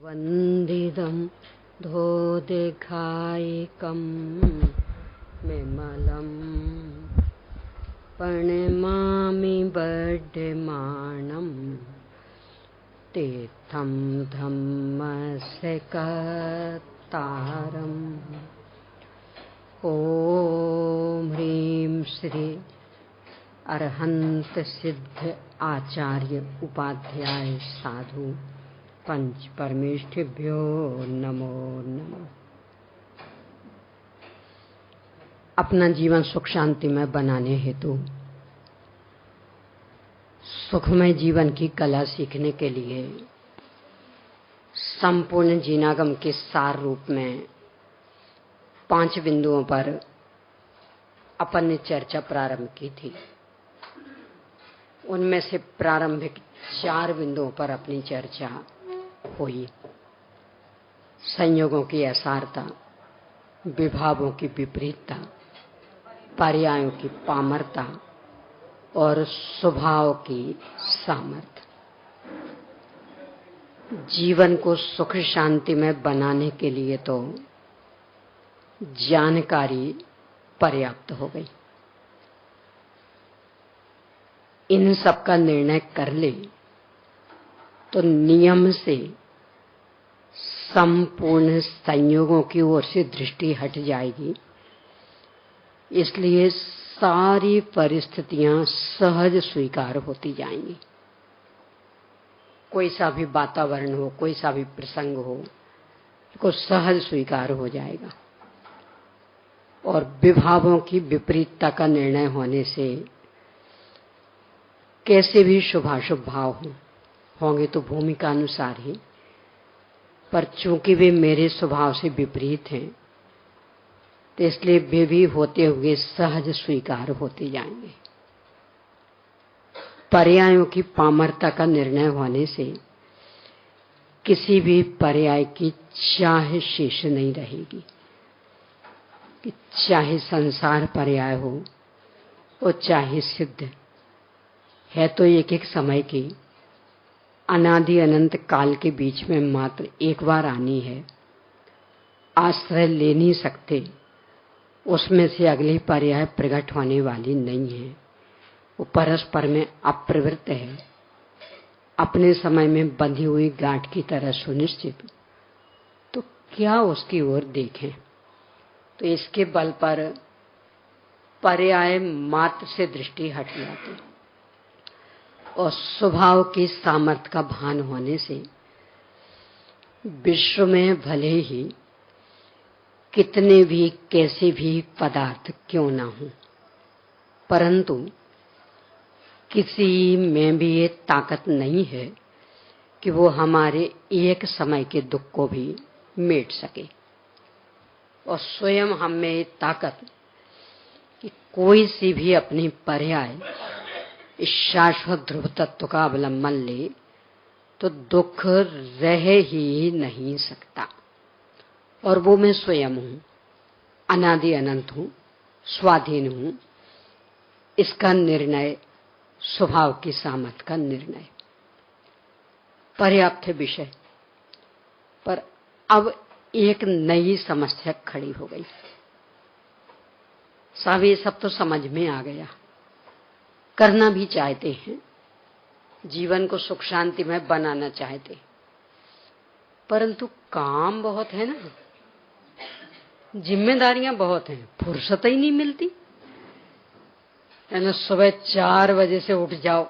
वन्दितं धोदिघायिकं विमलं प्रणमामि वर्धमानं तीर्थं धम्मस्य कर्तारम्। ॐ ह्रीं श्री अरहंत सिद्ध आचार्य उपाध्याय साधु पंच परमेष्ठिभ्यो नमो नमः। अपना जीवन सुख शांति में बनाने हेतु सुखमय जीवन की कला सीखने के लिए संपूर्ण जीनागम के सार रूप में 5 बिंदुओं पर अपन ने चर्चा प्रारंभ की थी। उनमें से प्रारंभिक 4 बिंदुओं पर अपनी चर्चा हुई। संयोगों की असारता, विभावों की विपरीतता, पर्यायों की पामरता और स्वभाव की सामर्थ्य। जीवन को सुख शांति में बनाने के लिए तो जानकारी पर्याप्त हो गई। इन सब का निर्णय कर ले तो नियम से संपूर्ण संयोगों की ओर से दृष्टि हट जाएगी। इसलिए सारी परिस्थितियां सहज स्वीकार होती जाएंगी। कोई सा भी वातावरण हो, कोई सा भी प्रसंग हो, को सहज स्वीकार हो जाएगा। और विभावों की विपरीतता का निर्णय होने से कैसे भी शुभाशुभ भाव होंगे तो भूमिका अनुसार ही, पर चूंकि वे मेरे स्वभाव से विपरीत हैं तो इसलिए वे भी होते हुए सहज स्वीकार होते जाएंगे। पर्यायों की पामरता का निर्णय होने से किसी भी पर्याय की चाह शेष नहीं रहेगी। कि चाहे संसार पर्याय हो और चाहे सिद्ध है, तो एक समय की अनादि अनंत काल के बीच में मात्र एक बार आनी है। आश्रय ले नहीं सकते, उसमें से अगली पर्याय प्रकट होने वाली नहीं है। वो परस्पर में अप्रवृत्त है, अपने समय में बंधी हुई गांठ की तरह सुनिश्चित। तो क्या उसकी ओर देखें? तो इसके बल पर पर्याय मात्र से दृष्टि हट जाती और स्वभाव की सामर्थ्य का भान होने से विश्व में भले ही कितने भी कैसे भी पदार्थ क्यों ना हो, परंतु किसी में भी ये ताकत नहीं है कि वो हमारे एक समय के दुख को भी मेट सके। और स्वयं हम में ये ताकत कि कोई सी भी अपनी पर्याय इस शाश्वत ध्रुव तत्व का अवलंबन ले तो दुख रह ही नहीं सकता। और वो मैं स्वयं हूं, अनादि अनंत हूं, स्वाधीन हूं। इसका निर्णय स्वभाव की सामर्थ्य का निर्णय पर्याप्त है विषय। पर अब एक नई समस्या खड़ी हो गई। साहब ये सब तो समझ में आ गया, करना भी चाहते हैं, जीवन को सुख शांति में बनाना चाहते, परंतु काम बहुत है ना, जिम्मेदारियां बहुत हैं, फुर्सत ही नहीं मिलती है ना। सुबह 4 बजे से उठ जाओ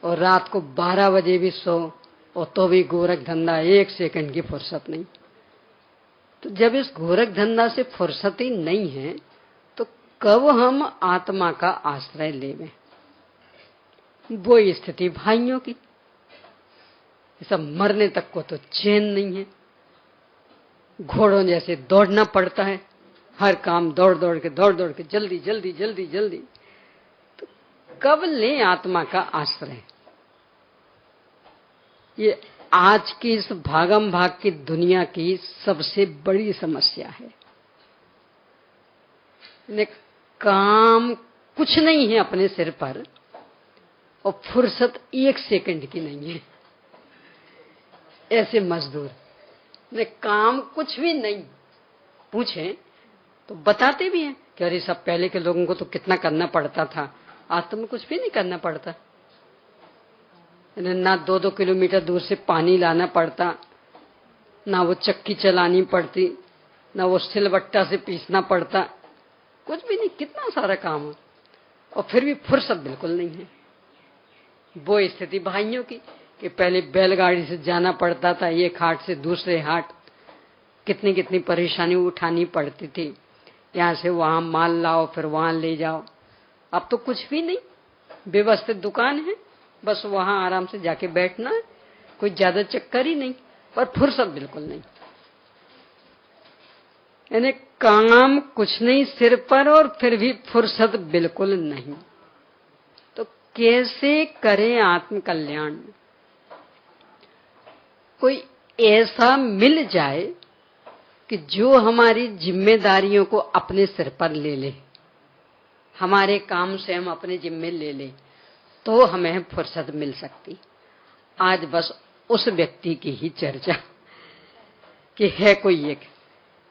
और रात को 12 बजे भी सो, और तो भी गोरख धंधा, 1 सेकंड की फुर्सत नहीं। तो जब इस गोरख धंधा से फुर्सत ही नहीं है तो कब हम आत्मा का आश्रय लेवें? वो स्थिति भाइयों की, सब मरने तक को तो चैन नहीं है। घोड़ों जैसे दौड़ना पड़ता है, हर काम दौड़ दौड़ के जल्दी जल्दी जल्दी जल्दी। तो कब लें आत्मा का आश्रय? ये आज की इस भागम भाग की दुनिया की सबसे बड़ी समस्या है। काम कुछ नहीं है अपने सिर पर और फुर्सत 1 सेकंड की नहीं है। ऐसे मजदूर ने काम कुछ भी नहीं पूछे तो बताते भी हैं कि अरे सब पहले के लोगों को तो कितना करना पड़ता था, आज तुम्हें कुछ भी नहीं करना पड़ता। ना 2-2 किलोमीटर दूर से पानी लाना पड़ता, ना वो चक्की चलानी पड़ती, ना वो सिलबट्टा से पीसना पड़ता, कुछ भी नहीं। कितना सारा काम है और फिर भी फुर्सत बिल्कुल नहीं है। वो स्थिति भाइयों की कि पहले बैलगाड़ी से जाना पड़ता था एक हाट से दूसरे हाट, कितनी कितनी परेशानी उठानी पड़ती थी, यहाँ से वहां माल लाओ फिर वहां ले जाओ। अब तो कुछ भी नहीं, व्यवस्थित दुकान है, बस वहां आराम से जाके बैठना है, कोई ज्यादा चक्कर ही नहीं, पर फुर्सत बिल्कुल नहीं। यानी काम कुछ नहीं सिर पर और फिर भी फुर्सत बिल्कुल नहीं। तो कैसे करें आत्म कल्याण? कोई ऐसा मिल जाए कि जो हमारी जिम्मेदारियों को अपने सिर पर ले ले, हमारे काम से हम अपने जिम्मे ले ले, तो हमें फुर्सत मिल सकती। आज बस उस व्यक्ति की ही चर्चा कि है कोई एक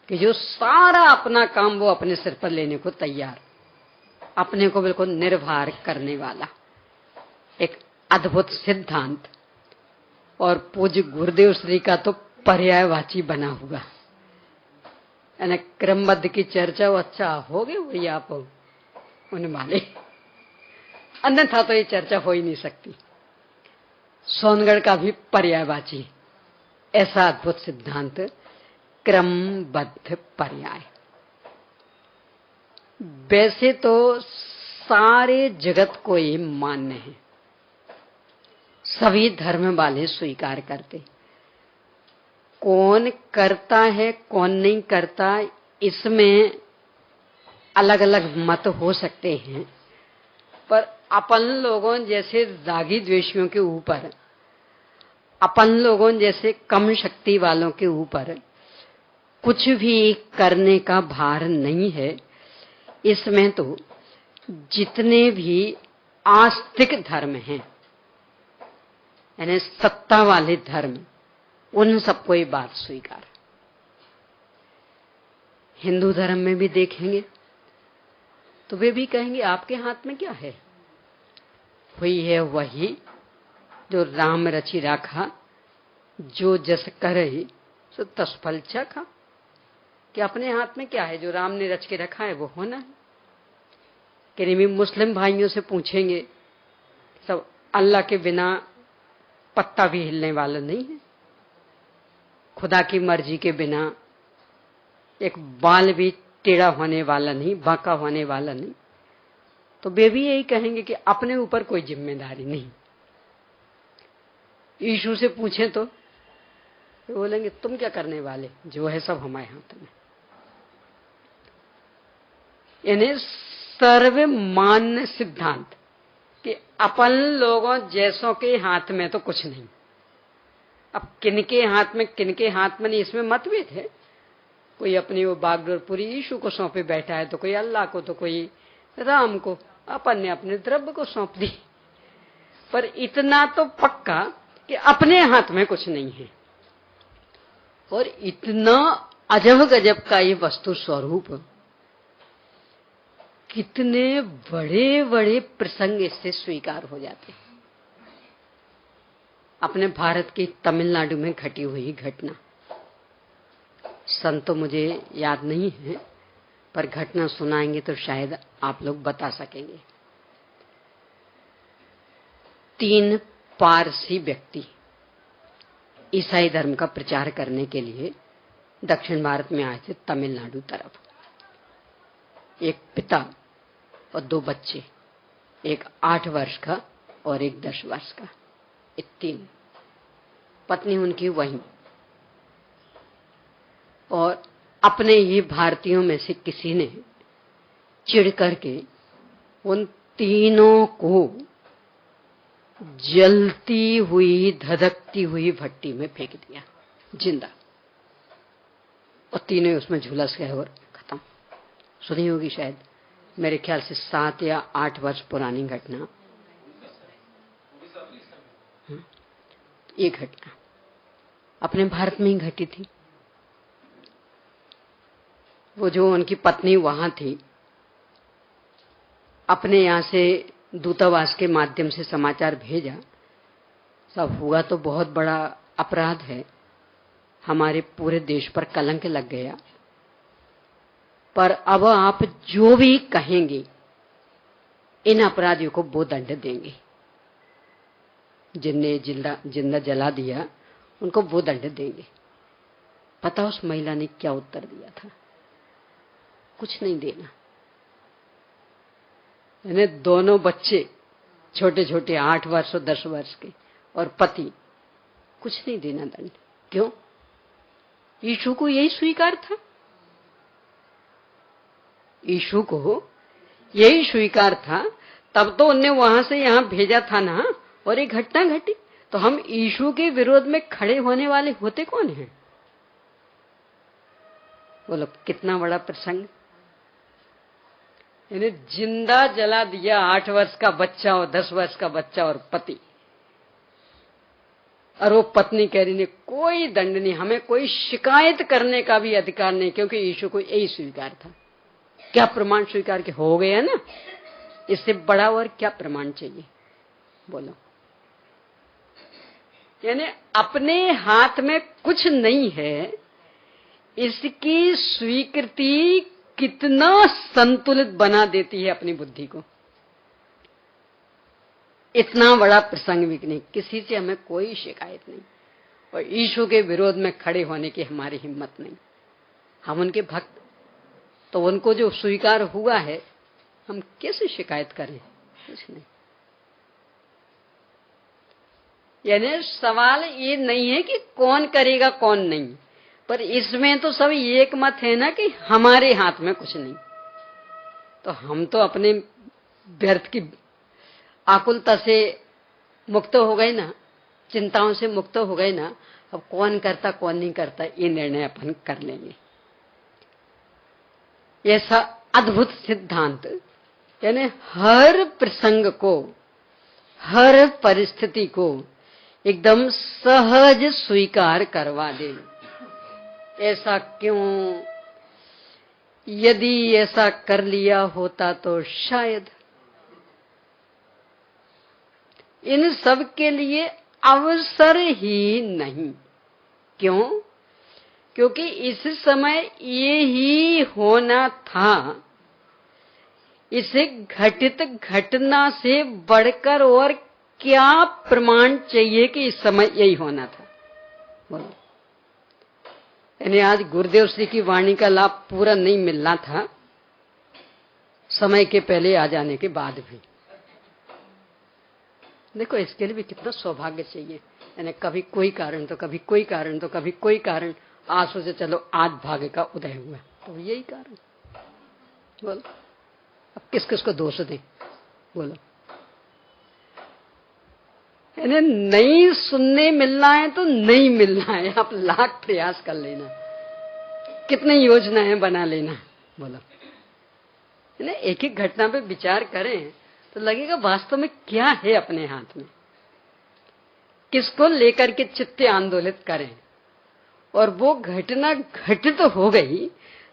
कि जो सारा अपना काम वो अपने सिर पर लेने को तैयार, अपने को बिल्कुल निर्भर करने वाला एक अद्भुत सिद्धांत। और पूज्य गुरुदेव श्री का तो पर्यायवाची बना हुआ, यानी क्रमबद्ध की चर्चा वो अच्छा हो गई वही आप उन वाले, अन्यथा तो ये चर्चा हो ही नहीं सकती। सोनगढ़ का भी पर्यायवाची ऐसा अद्भुत सिद्धांत, क्रमबद्ध पर्याय। वैसे तो सारे जगत को ये मान्य है, सभी धर्म वाले स्वीकार करते। कौन करता है कौन नहीं करता इसमें अलग अलग मत हो सकते हैं, पर अपन लोगों जैसे रागी द्वेषियों के ऊपर, अपन लोगों जैसे कम शक्ति वालों के ऊपर कुछ भी करने का भार नहीं है। इसमें तो जितने भी आस्तिक धर्म हैं, यानी सत्ता वाले धर्म, उन सबको ये बात स्वीकार। हिंदू धर्म में भी देखेंगे तो वे भी कहेंगे आपके हाथ में क्या है, हुई है वही जो राम रचि राखा, जो जस करे सो तस फल चखा। कि अपने हाथ में क्या है, जो राम ने रच के रखा है वो होना है। कि नहीं, मुस्लिम भाइयों से पूछेंगे, सब अल्लाह के बिना पत्ता भी हिलने वाला नहीं है, खुदा की मर्जी के बिना एक बाल भी टेढ़ा होने वाला नहीं, बांका होने वाला नहीं। तो वे भी यही कहेंगे कि अपने ऊपर कोई जिम्मेदारी नहीं। यीशु से पूछें तो बोलेंगे तुम क्या करने वाले, जो है सब हमारे हाथ में। यानी सर्वमान्य सिद्धांत कि अपन लोगों जैसों के हाथ में तो कुछ नहीं। अब किनके हाथ में किनके हाथ में नहीं, इसमें मतभेद है। कोई अपनी वो बागडोर पूरी यीशु को सौंपे बैठा है, तो कोई अल्लाह को, तो कोई राम को। अपन ने अपने द्रव्य को सौंप दी। पर इतना तो पक्का कि अपने हाथ में कुछ नहीं है। और इतना अजब गजब का ये वस्तु स्वरूप, कितने बड़े बड़े प्रसंग इससे स्वीकार हो जाते हैं। अपने भारत की तमिलनाडु में घटी हुई घटना, सन तो मुझे याद नहीं है, पर घटना सुनाएंगे तो शायद आप लोग बता सकेंगे। 3 पारसी व्यक्ति ईसाई धर्म का प्रचार करने के लिए दक्षिण भारत में आए थे, तमिलनाडु तरफ। एक पिता और 2 बच्चे, एक 8 वर्ष का और एक 10 वर्ष का, ये 3। पत्नी उनकी वहीं। और अपने ही भारतीयों में से किसी ने चिढ़ करके उन तीनों को जलती हुई धधकती हुई भट्टी में फेंक दिया जिंदा, और तीनों उसमें झुलस गए और खत्म। सुनी होगी शायद, मेरे ख्याल से 7 या 8 वर्ष पुरानी घटना ये घटना। अपने भारत में ही घटी थी। वो जो उनकी पत्नी वहां थी, अपने यहां से दूतावास के माध्यम से समाचार भेजा, सब हुआ तो बहुत बड़ा अपराध है, हमारे पूरे देश पर कलंक लग गया, पर अब आप जो भी कहेंगे इन अपराधियों को वो दंड देंगे। जिनने जिंदा जला दिया उनको वो दंड देंगे। पता उस महिला ने क्या उत्तर दिया था? कुछ नहीं देना। इन्हें दोनों बच्चे छोटे छोटे 8 वर्ष और 10 वर्ष के और पति, कुछ नहीं देना दंड। क्यों? यीशु को यही स्वीकार था। यीशु को यही स्वीकार था, तब तो उनने वहां से यहां भेजा था ना, और एक घटना घटी। तो हम यीशु के विरोध में खड़े होने वाले होते कौन हैं? बोलो कितना बड़ा प्रसंग। इन्हें जिंदा जला दिया 8 वर्ष का बच्चा और 10 वर्ष का बच्चा और पति, और वो पत्नी कह रही, कोई दंड नहीं, हमें कोई शिकायत करने का भी अधिकार नहीं, क्योंकि यीशु को यही स्वीकार था। क्या प्रमाण स्वीकार के हो गया ना? इससे बड़ा और क्या प्रमाण चाहिए? बोलो। यानी अपने हाथ में कुछ नहीं है, इसकी स्वीकृति कितना संतुलित बना देती है अपनी बुद्धि को। इतना बड़ा प्रसंग भी नहीं, किसी से हमें कोई शिकायत नहीं, और यीशु के विरोध में खड़े होने की हमारी हिम्मत नहीं। हम उनके भक्त, तो उनको जो स्वीकार हुआ है, हम कैसे शिकायत करें? कुछ नहीं। यानी सवाल ये नहीं है कि कौन करेगा कौन नहीं, पर इसमें तो सब एक मत है ना कि हमारे हाथ में कुछ नहीं। तो हम तो अपने व्यर्थ की आकुलता से मुक्त हो गए ना, चिंताओं से मुक्त हो गए ना। अब कौन करता कौन नहीं करता, ये निर्णय अपन कर लेंगे। ऐसा अद्भुत सिद्धांत, यानी हर प्रसंग को, हर परिस्थिति को एकदम सहज स्वीकार करवा दे। ऐसा क्यों? यदि ऐसा कर लिया होता तो शायद। इन सब के लिए अवसर ही नहीं। क्यों? क्योंकि इस समय ये ही होना था। इसे घटित घटना से बढ़कर और क्या प्रमाण चाहिए कि इस समय यही होना था? बोलो। यानी आज गुरुदेव श्री की वाणी का लाभ पूरा नहीं मिलना था, समय के पहले आ जाने के बाद भी। देखो, इसके लिए भी कितना सौभाग्य चाहिए। यानी कभी कोई कारण तो कभी कोई कारण तो कभी कोई कारण, आज सोचे चलो आज भाग्य का उदय हुआ, तो यही कारण। बोलो, अब किस किस को दोष दें? बोलो। यानी नहीं सुनने मिलना है तो नहीं मिलना है, आप लाख प्रयास कर लेना, कितनी योजनाएं बना लेना। बोलो। यानी एक एक घटना पे विचार करें तो लगेगा वास्तव में क्या है अपने हाथ में, किसको लेकर के चित्त आंदोलित करें। और वो घटना घटित तो हो गई,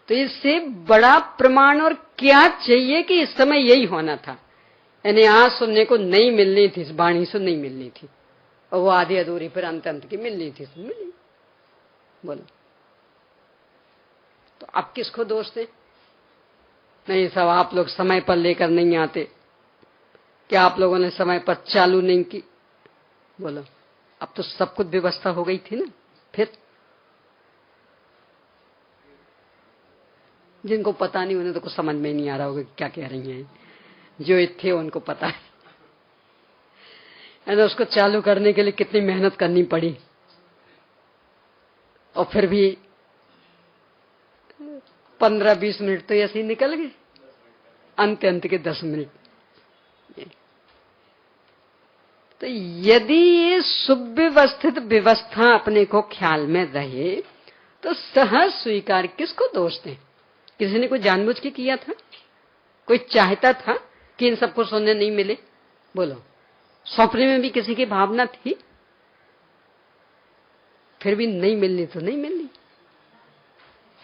तो इससे बड़ा प्रमाण और क्या चाहिए कि इस समय यही होना था। यानी आज सुनने को नहीं मिलनी थी, इस वाणी से नहीं मिलनी थी, और वो आधी अधूरी फिर अंत अंत की मिलनी थी, मिली। बोलो, तो अब किसको दोष दे? नहीं, सब आप लोग समय पर लेकर नहीं आते, क्या आप लोगों ने समय पर चालू नहीं की? बोलो, अब तो सब कुछ व्यवस्था हो गई थी ना। फिर जिनको पता नहीं, उन्हें तो कुछ समझ में नहीं आ रहा होगा क्या कह रही हैं। जो थे उनको पता है। उसको चालू करने के लिए कितनी मेहनत करनी पड़ी, और फिर भी 15-20 मिनट तो ऐसे ही निकल गए, अंत के 10 मिनट। तो यदि ये सुव्यवस्थित व्यवस्था अपने को ख्याल में रहे तो सहज स्वीकार किसको दोष दें? किसी ने कोई जानबूझ के किया था? कोई चाहता था कि इन सबको सुनने नहीं मिले? बोलो, सौंपने में भी किसी की भावना थी? फिर भी नहीं मिलनी तो नहीं मिलनी।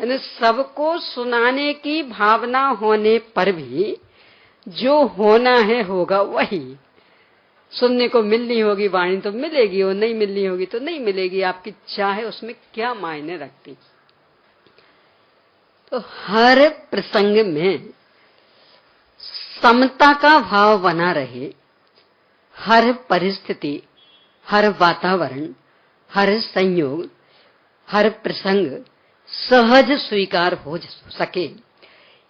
यानी सबको सुनाने की भावना होने पर भी जो होना है होगा वही। सुनने को मिलनी होगी वाणी तो मिलेगी, और नहीं मिलनी होगी तो नहीं मिलेगी। आपकी चाह उसमें क्या मायने रखती। तो हर प्रसंग में समता का भाव बना रहे, हर परिस्थिति, हर वातावरण, हर संयोग, हर प्रसंग सहज स्वीकार हो सके,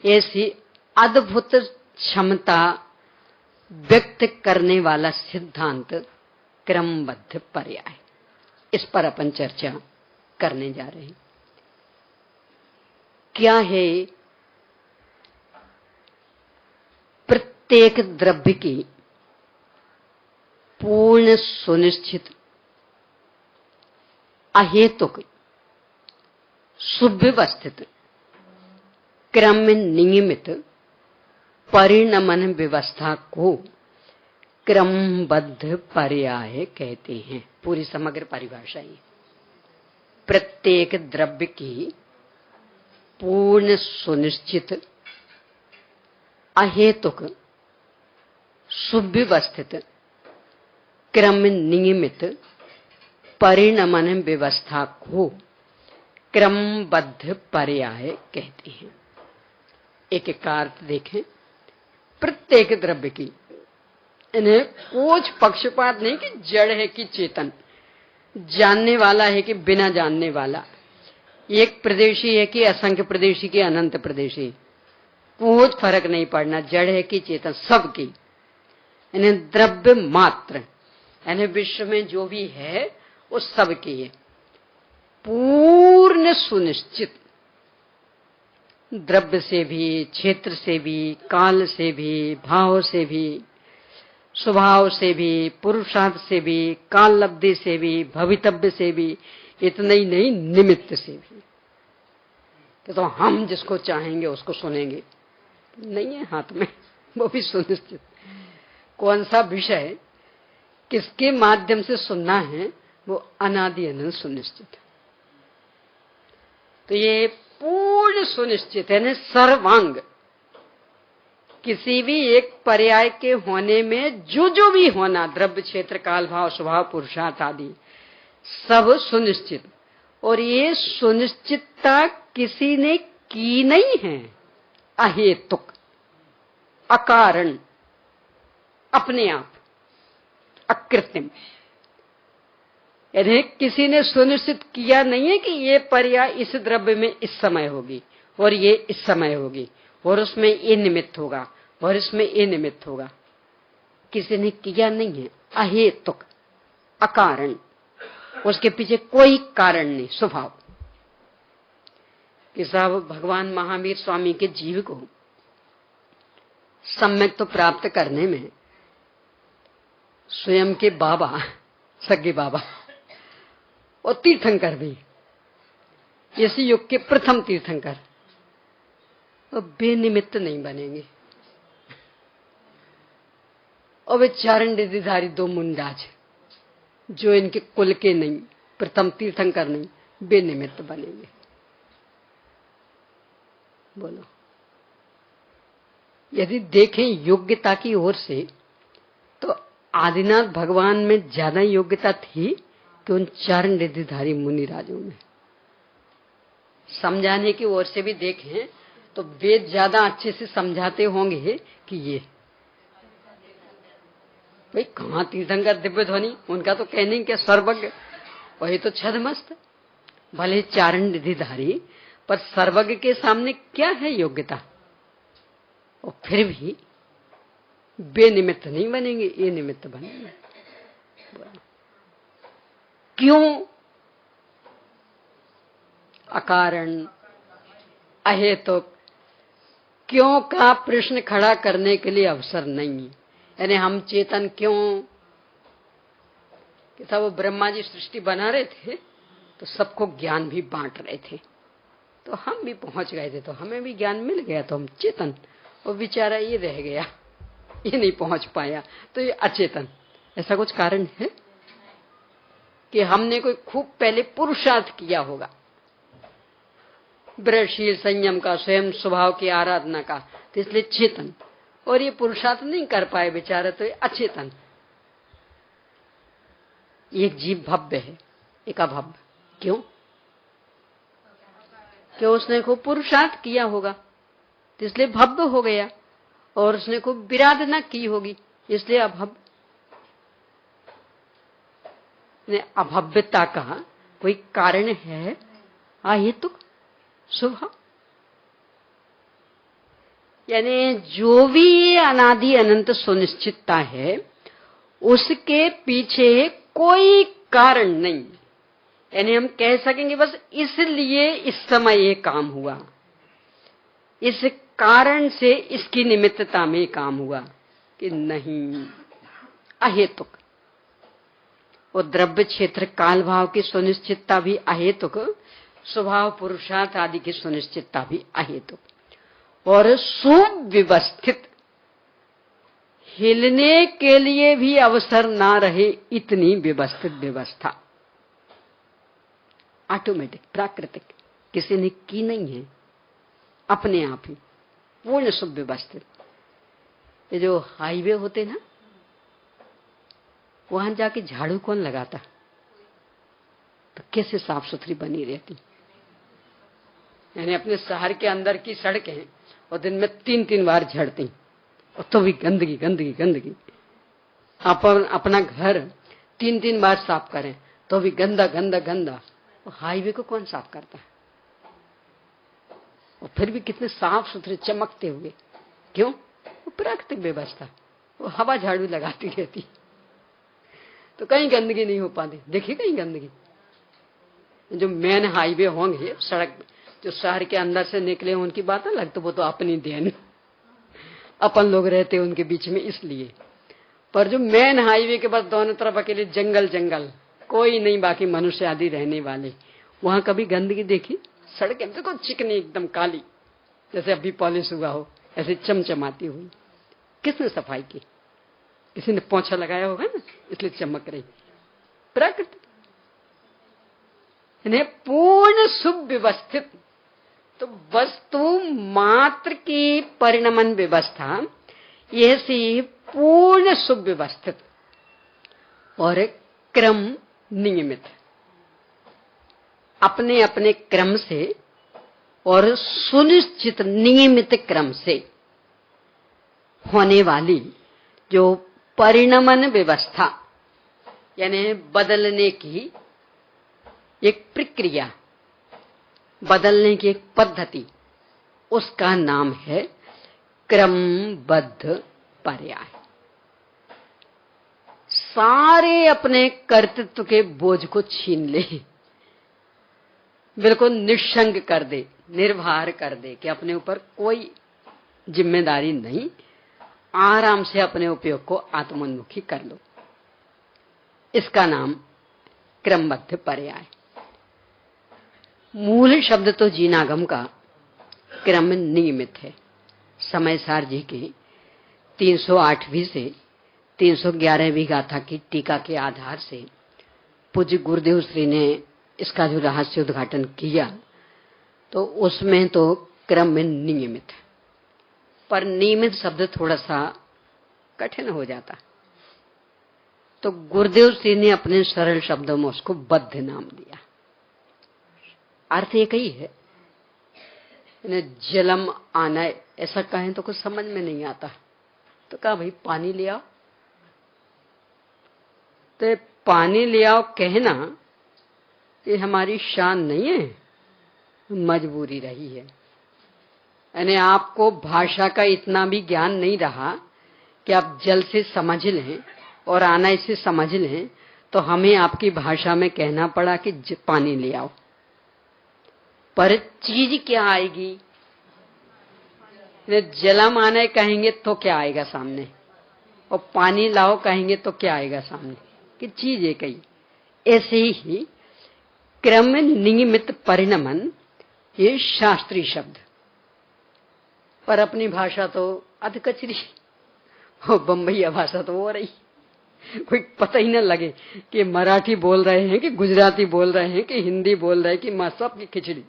ऐसी अद्भुत क्षमता व्यक्त करने वाला सिद्धांत क्रमबद्ध पर्याय, इस पर अपन चर्चा करने जा रहे हैं। क्या है? प्रत्येक द्रव्य की पूर्ण सुनिश्चित अहेतुक सुव्यवस्थित क्रम नियमित परिणमन व्यवस्था को क्रमबद्ध पर्याय कहते हैं। पूरी समग्र परिभाषा ये। प्रत्येक द्रव्य की पूर्ण सुनिश्चित अहेतुक सुव्यवस्थित क्रम नियमित परिणमन व्यवस्था को क्रमबद्ध पर्याय कहते हैं। एक एक का अर्थ देखें। प्रत्येक द्रव्य की, इन्हें कुछ पक्षपात नहीं कि जड़ है कि चेतन, जानने वाला है कि बिना जानने वाला, एक प्रदेशी है कि असंख्य प्रदेशी की अनंत प्रदेशी, कुछ फर्क नहीं पड़ना। जड़ है कि चेतन, सबकी इन्हें द्रव्य मात्र, यानी विश्व में जो भी है वो सबकी है। पूर्ण सुनिश्चित, द्रव्य से भी, क्षेत्र से भी, काल से भी, भाव से भी, स्वभाव से भी, पुरुषार्थ से भी, काल लब्धि से भी, भवितव्य से भी, इतना ही नहीं निमित्त से भी। तो हम जिसको चाहेंगे उसको सुनेंगे नहीं है हाथ में, वो भी सुनिश्चित। कौन सा विषय किसके माध्यम से सुनना है वो अनादि अनंत सुनिश्चित। तो ये पूर्ण सुनिश्चित है, सर्वांग। किसी भी एक पर्याय के होने में जो जो भी होना, द्रव्य, क्षेत्र, काल, भाव, स्वभाव, पुरुषार्थ आदि, सब सुनिश्चित। और ये सुनिश्चितता किसी ने की नहीं है अहेतुक, अकारण, अपने आप, अकृत्रिम। यानी किसी ने सुनिश्चित किया नहीं है कि ये पर्याय इस द्रव्य में इस समय होगी और ये इस समय होगी और उसमें ये निमित्त होगा और इसमें ये निमित्त होगा। किसी ने किया नहीं है, अहेतुक, अकारण, उसके पीछे कोई कारण नहीं। स्वभाव कि साहब भगवान महावीर स्वामी के जीव को सम्यक तो प्राप्त करने में स्वयं के बाबा, सगे बाबा और तीर्थंकर भी, इसी युग के प्रथम तीर्थंकर, और बेनिमित्त नहीं बनेंगे। और वे चारण रिधिधारी दो मुंडाज जो इनके कुल के नहीं, प्रथम तीर्थंकर नहीं, बेनिमित्त बनेंगे। बोलो, यदि देखें योग्यता की ओर से तो आदिनाथ भगवान में ज्यादा योग्यता थी कि उन चारण रिधिधारी मुनिराजों में। समझाने की ओर से भी देखें तो वेद ज्यादा अच्छे से समझाते होंगे कि ये भाई कहां तीर्थंकर दिव्य ध्वनि, उनका तो कहने क्या सर्वज्ञ, वही तो छदमस्त, भले चारण रिधिधारी, पर सर्वज्ञ के सामने क्या है योग्यता। और फिर भी बेनिमित्त नहीं बनेंगे, ये निमित्त बनेंगे। क्यों? अकारण, अहेतुक। क्यों का प्रश्न खड़ा करने के लिए अवसर नहीं। यानी हम चेतन क्यों, कि था वो ब्रह्मा जी सृष्टि बना रहे थे तो सबको ज्ञान भी बांट रहे थे, तो हम भी पहुंच गए थे, तो हमें भी ज्ञान मिल गया, तो हम चेतन। और बेचारा ये रह गया, ये नहीं पहुंच पाया, तो ये अचेतन। ऐसा कुछ कारण है? कि हमने कोई खूब पहले पुरुषार्थ किया होगा, ब्रहशील संयम का, स्वयं स्वभाव की आराधना का, तो इसलिए चेतन, और ये पुरुषार्थ नहीं कर पाए बेचारे, तो ये अचेतन। एक जीव भव्य है, एक अभव्य। क्यों? क्यों? उसने खूब पुरुषार्थ किया होगा तो इसलिए भव्य हो गया, और उसने खूब विराधना की होगी इसलिए अभव्य। अभव्यता का कोई कारण है अहेतुक स्वभाव? यानी जो भी ये अनादि अनंत सुनिश्चितता है उसके पीछे कोई कारण नहीं। यानी हम कह सकेंगे बस इसलिए इस समय ये काम हुआ, इस कारण से इसकी निमित्तता में काम हुआ, कि नहीं, अहेतुक। वो द्रव्य क्षेत्र काल भाव की सुनिश्चितता भी अहेतुक, स्वभाव पुरुषार्थ आदि की सुनिश्चितता भी अहेतुक, और सुव्यवस्थित, हिलने के लिए भी अवसर ना रहे इतनी व्यवस्थित व्यवस्था, ऑटोमेटिक, प्राकृतिक, किसी ने की नहीं है, अपने आप ही पूर्ण सुव्यवस्थित। ये जो हाईवे होते ना, वहां जाके झाड़ू कौन लगाता? तो कैसे साफ सुथरी बनी रहती। यानी अपने शहर के अंदर की सड़कें हैं और दिन में 3-3 बार झाड़ती, और तो भी गंदगी गंदगी गंदगी। अपन अपना घर 3-3 बार साफ करें तो भी गंदा गंदा गंदा। और हाईवे को कौन साफ करता है? और फिर भी कितने साफ सुथरे चमकते हुए। क्यों? वो प्राकृतिक व्यवस्था, वो हवा झाड़ू लगाती रहती, तो कहीं गंदगी नहीं हो पाती। देखिए कहीं गंदगी। जो मेन हाईवे होंगे, सड़क जो शहर के अंदर से निकले उनकी बात अलग, तो वो तो अपनी देन, अपन लोग रहते हैं उनके बीच में इसलिए। पर जो मेन हाईवे के बाद दोनों तरफ अकेले जंगल जंगल, कोई नहीं बाकी मनुष्य आदि रहने वाले, वहां कभी गंदगी देखी? सड़कें देखो चिकनी एकदम काली, जैसे अभी पॉलिश हुआ हो, ऐसे चमचमाती हुई। किसने सफाई की? किसी ने पोंछा लगाया होगा ना, इसलिए चमक रही। प्रकृति पूर्ण सुव्यवस्थित। तो वस्तु मात्र की परिणमन व्यवस्था ऐसी पूर्ण सुव्यवस्थित और क्रम नियमित, अपने अपने क्रम से और सुनिश्चित नियमित क्रम से होने वाली जो परिणमन व्यवस्था, यानी बदलने की एक प्रक्रिया, बदलने की एक पद्धति, उसका नाम है क्रमबद्ध पर्याय। सारे अपने कर्तृत्व के बोझ को छीन ले, बिल्कुल निशंक कर दे, निर्भर कर दे कि अपने ऊपर कोई जिम्मेदारी नहीं, आराम से अपने उपयोग को आत्मोन्मुखी कर लो। इसका नाम क्रमबद्ध पर्याय। मूल शब्द तो जीनागम का क्रम नियमित है। समय सार जी के 308वीं से 311वीं गाथा की टीका के आधार से पूज्य गुरुदेव श्री ने इसका जो रहस्य उद्घाटन किया, तो उसमें तो क्रम में नियमित है, पर नियमित शब्द थोड़ा सा कठिन हो जाता, तो गुरुदेव श्री ने अपने सरल शब्दों में उसको बद्ध नाम दिया। अर्थ एक ही है। जलम आना ऐसा कहें तो कुछ समझ में नहीं आता, तो कहा भाई पानी ले आओ, तो पानी ले आओ कहना ये हमारी शान नहीं है, मजबूरी रही है। यानी आपको भाषा का इतना भी ज्ञान नहीं रहा कि आप जल से समझ लें और आना से समझ लें, तो हमें आपकी भाषा में कहना पड़ा कि पानी ले आओ। पर चीज क्या आएगी? जलम आने कहेंगे तो क्या आएगा सामने, और पानी लाओ कहेंगे तो क्या आएगा सामने, कि चीज एक ही। ऐसे ही क्रम नियमित परिणमन, ये शास्त्रीय शब्द, पर अपनी भाषा तो अधकचरी, बम्बईया भाषा तो हो रही। कोई पता ही न लगे कि मराठी बोल रहे हैं कि गुजराती बोल रहे हैं कि हिंदी बोल रहे हैं कि माँ सब की खिचड़ी।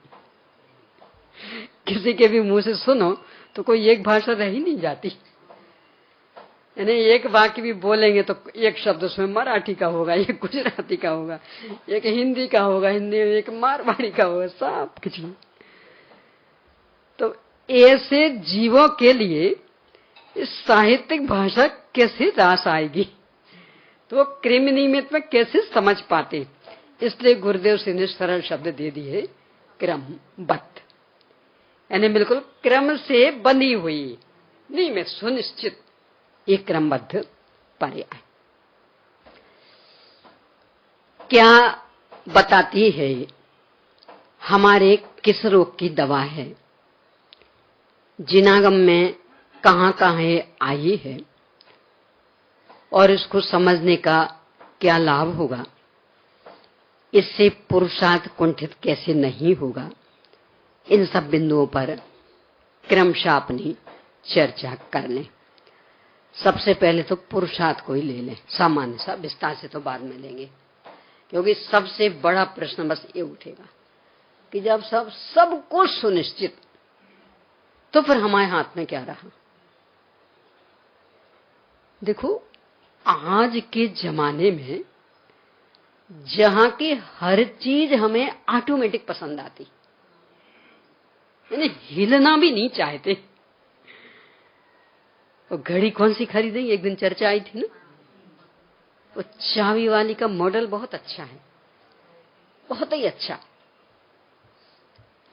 किसी के भी मुंह से सुनो तो कोई एक भाषा रह ही नहीं जाती। यानी एक वाक्य भी बोलेंगे तो एक शब्द उसमें मराठी का होगा, एक गुजराती का होगा, एक हिंदी का होगा, हिंदी में एक मारवाड़ी का होगा, सब खिचड़ी। तो ऐसे जीवों के लिए इस साहित्यिक भाषा कैसे रास आएगी, तो वो कृमि निमित्त में कैसे समझ पाते। इसलिए गुरुदेव सिंह ने सरल शब्द दे दिए क्रमबद्ध, यानी बिल्कुल क्रम से बनी हुई, नियमित सुनिश्चित एक क्रमबद्ध पर्याय। क्या बताती है, हमारे किस रोग की दवा है, जिनागम में कहां कहां आई है और इसको समझने का क्या लाभ होगा, इससे पुरुषार्थ कुंठित कैसे नहीं होगा। इन सब बिंदुओं पर क्रमशः अपनी चर्चा कर लें। सबसे पहले तो पुरुषार्थ को ही ले लें, सामान्य सा, विस्तार से तो बाद में लेंगे, क्योंकि सबसे बड़ा प्रश्न बस ये उठेगा कि जब सब कुछ सुनिश्चित, तो फिर हमारे हाथ में क्या रहा। देखो, आज के जमाने में जहां की हर चीज हमें ऑटोमेटिक पसंद आती, यानी हिलना भी नहीं चाहते। वो घड़ी कौन सी खरीदेंगे, एक दिन चर्चा आई थी ना, वो चाबी वाली का मॉडल बहुत अच्छा है, बहुत ही अच्छा।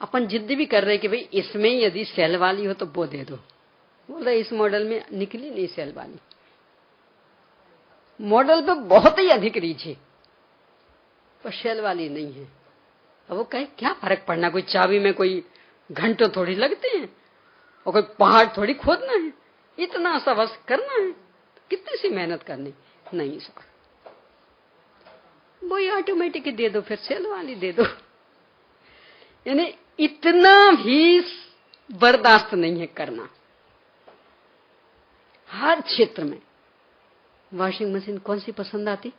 अपन जिद भी कर रहे कि भाई इसमें यदि सेल वाली हो तो वो दे दो, बोल रहे इस मॉडल में निकली नहीं सेल वाली, मॉडल पे बहुत ही अधिक रीच है, पर सेल वाली नहीं है। अब वो कहे क्या फर्क पड़ना, कोई चाबी में कोई घंटों थोड़ी लगते हैं और कोई पहाड़ थोड़ी खोदना है, इतना सा बस करना है, कितनी सी मेहनत करनी। नहीं सर, वही ऑटोमेटिक ही दे दो, फिर सेल वाली दे दो। यानी इतना भी बर्दाश्त नहीं है करना। हर क्षेत्र में वॉशिंग मशीन कौन सी पसंद आती,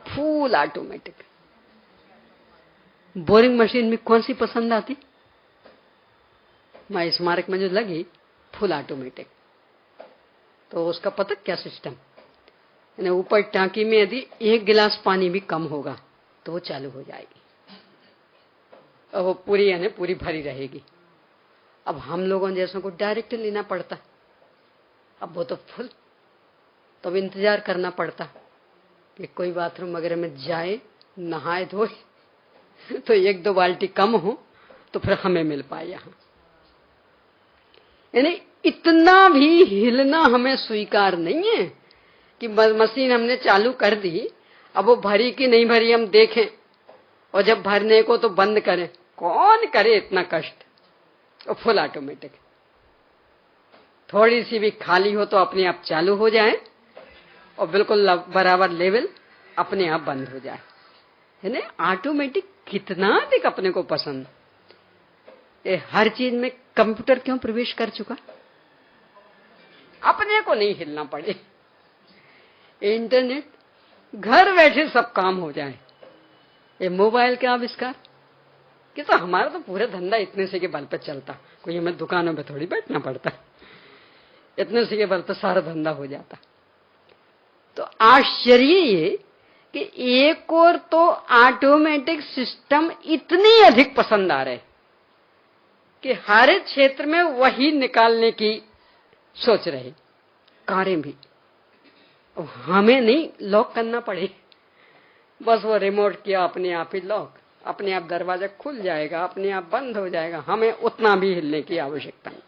फुल ऑटोमेटिक। बोरिंग मशीन में कौन सी पसंद आती, मैं स्मारक में जो लगी फुल ऑटोमेटिक। तो उसका पता क्या सिस्टम, यानी ऊपर टांकी में यदि एक गिलास पानी भी कम होगा तो वो चालू हो जाएगी और वो पूरी यानी पूरी भरी रहेगी। अब हम लोगों जैसों को डायरेक्ट लेना पड़ता, अब वो तो फुल, तो अब इंतजार करना पड़ता कि कोई बाथरूम वगैरह में जाए, नहाए धोए तो एक दो बाल्टी कम हो तो फिर हमें मिल पाए यहाँ। यानी इतना भी हिलना हमें स्वीकार नहीं है कि मशीन हमने चालू कर दी, अब वो भरी कि नहीं भरी हम देखें और जब भरने को तो बंद करें। कौन करे इतना कष्ट। और फुल ऑटोमेटिक, थोड़ी सी भी खाली हो तो अपने आप चालू हो जाए और बिल्कुल बराबर लेवल अपने आप बंद हो जाए। है ना, ऑटोमेटिक कितना अधिक अपने को पसंद। ये हर चीज में कंप्यूटर क्यों प्रवेश कर चुका, अपने को नहीं हिलना पड़े, इंटरनेट घर बैठे सब काम हो जाए। ये मोबाइल का आविष्कार कि तो हमारा तो पूरा धंधा इतने से के बल पे चलता, कोई हमें दुकानों पे थोड़ी बैठना पड़ता, इतने से के बल पे सारा धंधा हो जाता। तो आश्चर्य ये कि एक और तो ऑटोमेटिक सिस्टम इतनी अधिक पसंद आ रहे कि हर क्षेत्र में वही निकालने की सोच रहे, कारें भी अब हमें नहीं लॉक करना पड़े, बस वो रिमोट किया अपने आप ही लॉक, अपने आप दरवाजा खुल जाएगा, अपने आप बंद हो जाएगा, हमें उतना भी हिलने की आवश्यकता नहीं।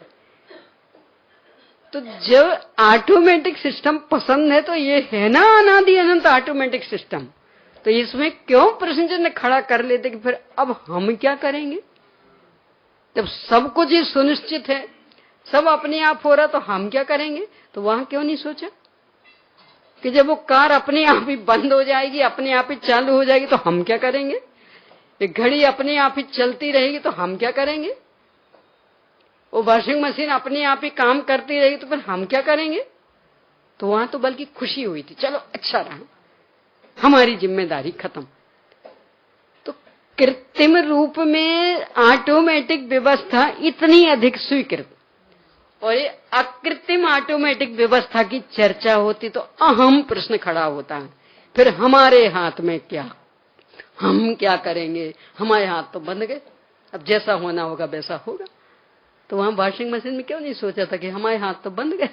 तो जब ऑटोमेटिक सिस्टम पसंद है तो ये है ना अनादि अनंत ऑटोमेटिक सिस्टम, तो इसमें क्यों प्रश्न चिन्ह खड़ा कर लेते कि फिर अब हम क्या करेंगे। जब सब कुछ ही सुनिश्चित है, सब अपने आप हो रहा, तो हम क्या करेंगे। तो वहां क्यों नहीं सोचा कि जब वो कार अपने आप ही बंद हो जाएगी, अपने आप ही चालू हो जाएगी, तो हम क्या करेंगे। ये घड़ी अपने आप ही चलती रहेगी तो हम क्या करेंगे। वो वॉशिंग मशीन अपने आप ही काम करती रहेगी तो फिर हम क्या करेंगे। तो वहां तो बल्कि खुशी हुई थी, चलो अच्छा रहा, हमारी जिम्मेदारी खत्म। तो कृत्रिम रूप में ऑटोमेटिक व्यवस्था इतनी अधिक स्वीकृत, और ये अकृत्रिम ऑटोमेटिक व्यवस्था की चर्चा होती तो अहम प्रश्न खड़ा होता है, फिर हमारे हाथ में क्या, हम क्या करेंगे, हमारे हाथ तो बंद गए, अब जैसा होना होगा वैसा होगा। तो वहां वॉशिंग मशीन में क्यों नहीं सोचा था कि हमारे हाथ तो बंद गए,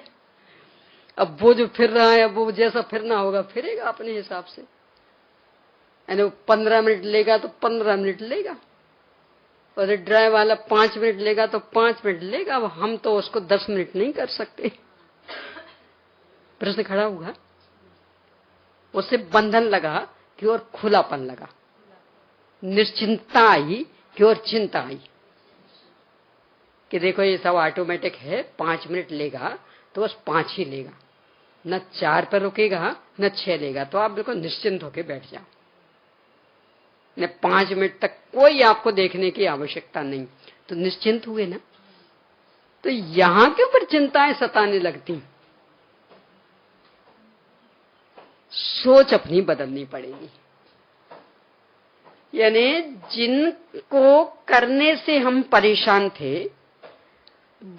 अब वो जो फिर रहा है, अब वो जैसा फिरना होगा फिरेगा अपने हिसाब से, यानी वो 15 मिनट लेगा तो 15 मिनट लेगा, और ड्राइव वाला 5 मिनट लेगा तो 5 मिनट लेगा। अब हम तो उसको 10 मिनट नहीं कर सकते। प्रश्न खड़ा हुआ, उससे बंधन लगा कि और खुलापन लगा, निश्चिंतता आई कि और चिंता आई कि देखो ये सब ऑटोमेटिक है, 5 मिनट लेगा तो बस 5 ही लेगा, न 4 पर रुकेगा न 6 लेगा, तो आप बिल्कुल निश्चिंत होकर बैठ जाओ, न 5 मिनट तक कोई आपको देखने की आवश्यकता नहीं, तो निश्चिंत हुए ना। तो यहां के ऊपर चिंताएं सताने लगती, सोच अपनी बदलनी पड़ेगी। यानी जिनको करने से हम परेशान थे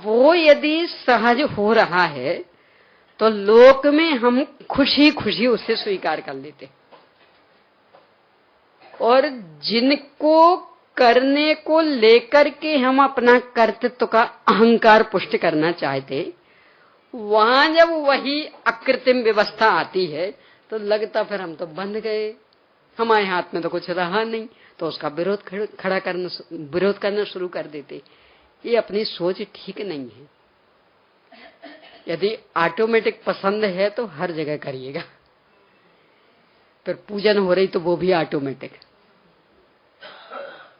वो यदि सहज हो रहा है तो लोक में हम खुशी खुशी उससे स्वीकार कर लेते, और जिनको करने को लेकर के हम अपना कर्तृत्व का अहंकार पुष्ट करना चाहते, वहां जब वही अकृत्रिम व्यवस्था आती है तो लगता फिर हम तो बंध गए, हमारे हाथ में तो कुछ रहा नहीं, तो उसका विरोध करना शुरू कर देते। ये अपनी सोच ठीक नहीं है। यदि ऑटोमेटिक पसंद है तो हर जगह करिएगा, फिर पूजन हो रही तो वो भी ऑटोमेटिक,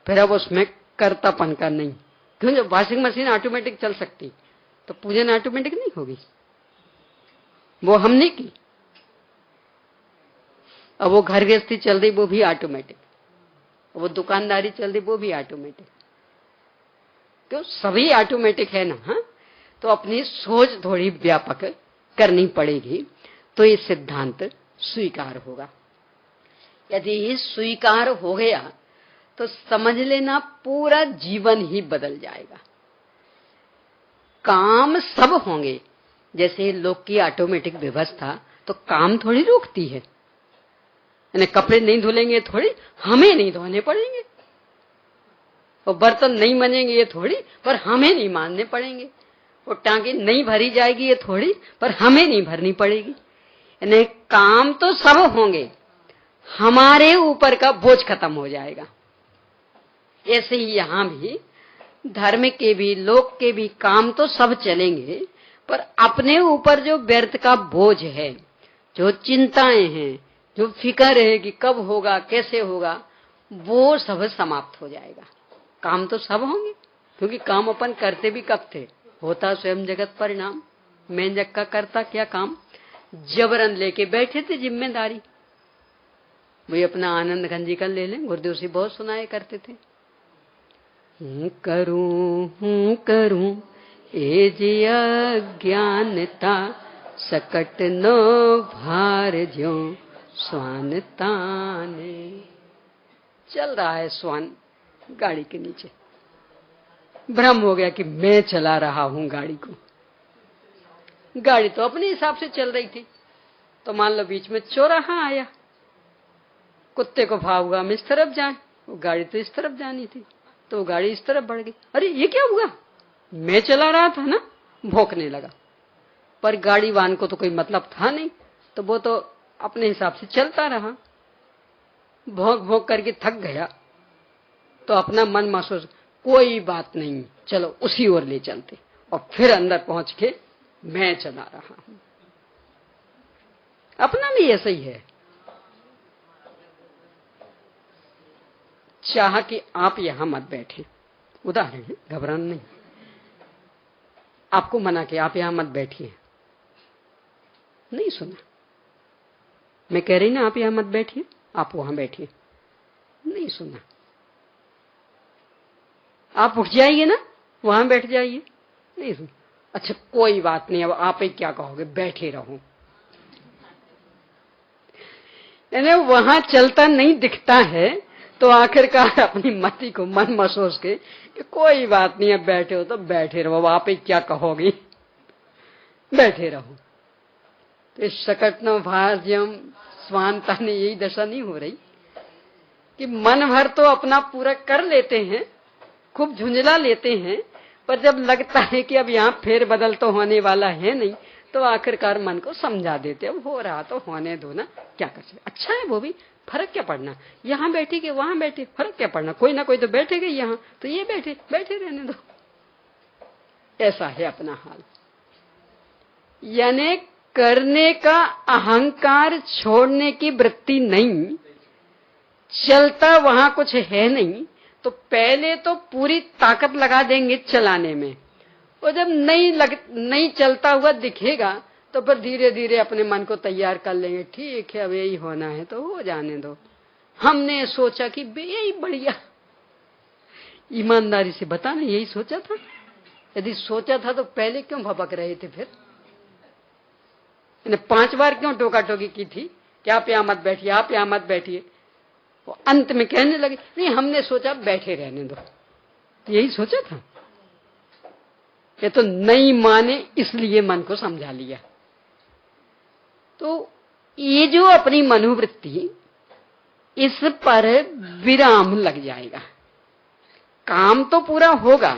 फिर अब उसमें कर्तापन का नहीं, क्यों? जब वॉशिंग मशीन ऑटोमेटिक चल सकती तो पूजन ऑटोमेटिक नहीं होगी, वो हमने की। अब वो घर गृहस्थी चल रही वो भी ऑटोमेटिक, वो दुकानदारी चल रही वो भी ऑटोमेटिक, क्यों? सभी ऑटोमेटिक है ना। हाँ, तो अपनी सोच थोड़ी व्यापक करनी पड़ेगी तो ये सिद्धांत स्वीकार होगा। यदि ये स्वीकार हो गया तो समझ लेना पूरा जीवन ही बदल जाएगा। काम सब होंगे, जैसे लोक की ऑटोमेटिक व्यवस्था तो काम थोड़ी रोकती है, यानी कपड़े नहीं धुलेंगे थोड़ी हमें नहीं धोने पड़ेंगे, और बर्तन नहीं मनेंगे ये थोड़ी पर हमें नहीं मानने पड़ेंगे, वो टांकी नहीं भरी जाएगी ये थोड़ी पर हमें नहीं भरनी पड़ेगी। यानी काम तो सब होंगे, हमारे ऊपर का बोझ खत्म हो जाएगा। ऐसे ही यहां भी धर्म के भी लोक के भी काम तो सब चलेंगे, पर अपने ऊपर जो व्यर्थ का बोझ है, जो चिंताएं हैं, जो फिक्र है कि कब होगा कैसे होगा, वो सब समाप्त हो जाएगा। काम तो सब होंगे, क्योंकि काम अपन करते भी कब थे, होता स्वयं जगत परिणाम, मैं जग का करता क्या काम, जबरन लेके बैठे थे जिम्मेदारी। वही अपना आनंद गंजी कर ले लें, गुरुदेव से बहुत सुनाए करते थे, हूं करूं ए जी अज्ञानता, सकट नो भार ज्यों स्वान ताने। चल रहा है स्वान गाड़ी के नीचे, भ्रम हो गया कि मैं चला रहा हूं गाड़ी को। गाड़ी तो अपने हिसाब से चल रही थी, तो मान लो बीच में चौराहा आया, कुत्ते को भाव हुआ हम इस तरफ जाए, वो गाड़ी तो इस तरफ जानी थी, तो वो गाड़ी इस तरफ बढ़ गई। अरे ये क्या हुआ, मैं चला रहा था ना, भौंकने लगा, पर गाड़ी वाहन को तो कोई मतलब था नहीं, तो वो तो अपने हिसाब से चलता रहा, भौंक भौंक करके थक गया, तो अपना मन महसूस, कोई बात नहीं चलो उसी ओर ले चलते, और फिर अंदर पहुंच के मैं चला रहा हूं। अपना भी ऐसा ही है, चाह कि आप यहां मत बैठे, उदाहरण है, घबराना नहीं, आपको मना किया आप यहां मत बैठिए, नहीं सुना, मैं कह रही ना आप यहां मत बैठिए, आप वहां बैठिए, नहीं सुना, आप उठ जाइए ना वहां बैठ जाइए, नहीं सुना, अच्छा कोई बात नहीं, अब आप ही क्या कहोगे, बैठे रहो, यानी वहां चलता नहीं दिखता है तो आखिरकार अपनी मति को मन में सोच के कि कोई बात नहीं है, बैठे हो तो बैठे रहो, आप ही क्या कहोगी, बैठे रहो। तो इस सकटन भाज्यम स्वांता ने यही दशा नहीं हो रही कि मन भर तो अपना पूरा कर लेते हैं, खूब झुंझला लेते हैं, पर जब लगता है कि अब यहाँ फेर बदल तो होने वाला है नहीं, तो आखिरकार मन को समझा देते, अब हो रहा तो होने दो ना, क्या कर सकते, अच्छा है वो भी, फर्क क्या पड़ना, यहाँ बैठी के वहां बैठे, फर्क क्या पड़ना, कोई ना कोई तो बैठेगा यहाँ, तो ये बैठे बैठे रहने दो। ऐसा है अपना हाल। यानी करने का अहंकार छोड़ने की वृत्ति नहीं, चलता वहां कुछ है नहीं, तो पहले तो पूरी ताकत लगा देंगे चलाने में, और जब नहीं चलता हुआ दिखेगा तो फिर धीरे धीरे अपने मन को तैयार कर लेंगे, ठीक है अब यही होना है तो हो जाने दो, हमने सोचा कि यही बढ़िया। ईमानदारी से बताना, यही सोचा था? यदि सोचा था तो पहले क्यों भपक रहे थे? फिर 5 बार क्यों टोका टोकी की थी कि आप यहां मत बैठिए, आप यहां मत बैठिए? वो अंत में कहने लगे नहीं, हमने सोचा बैठे रहने दो, यही सोचा था। ये तो नहीं माने इसलिए मन को समझा लिया। तो ये जो अपनी मनोवृत्ति, इस पर विराम लग जाएगा, काम तो पूरा होगा,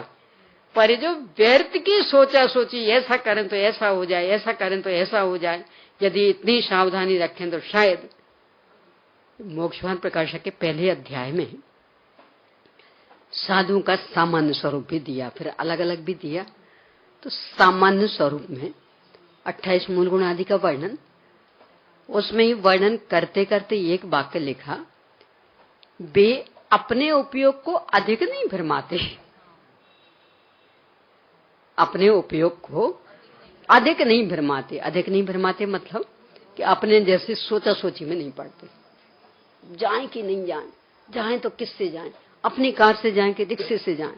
पर जो व्यर्थ की सोचा सोची, ऐसा करें तो ऐसा हो जाए, ऐसा करें तो ऐसा हो जाए, यदि इतनी सावधानी रखें तो शायद। मोक्षवान प्रकाशक के पहले अध्याय में साधु का सामान्य स्वरूप भी दिया, फिर अलग अलग भी दिया। तो सामान्य स्वरूप में 28 मूल गुण आदि का वर्णन, उसमें ही वर्णन करते करते एक वाक्य लिखा, वे अपने उपयोग को अधिक नहीं भरमाते, अपने उपयोग को अधिक नहीं भरमाते। अधिक नहीं भरमाते मतलब कि अपने जैसे सोचा सोची में नहीं पड़ते, जाएं कि नहीं जाएं, जाएं तो किससे जाएं, अपनी कार से जाएं कि रिक्शे से जाएं,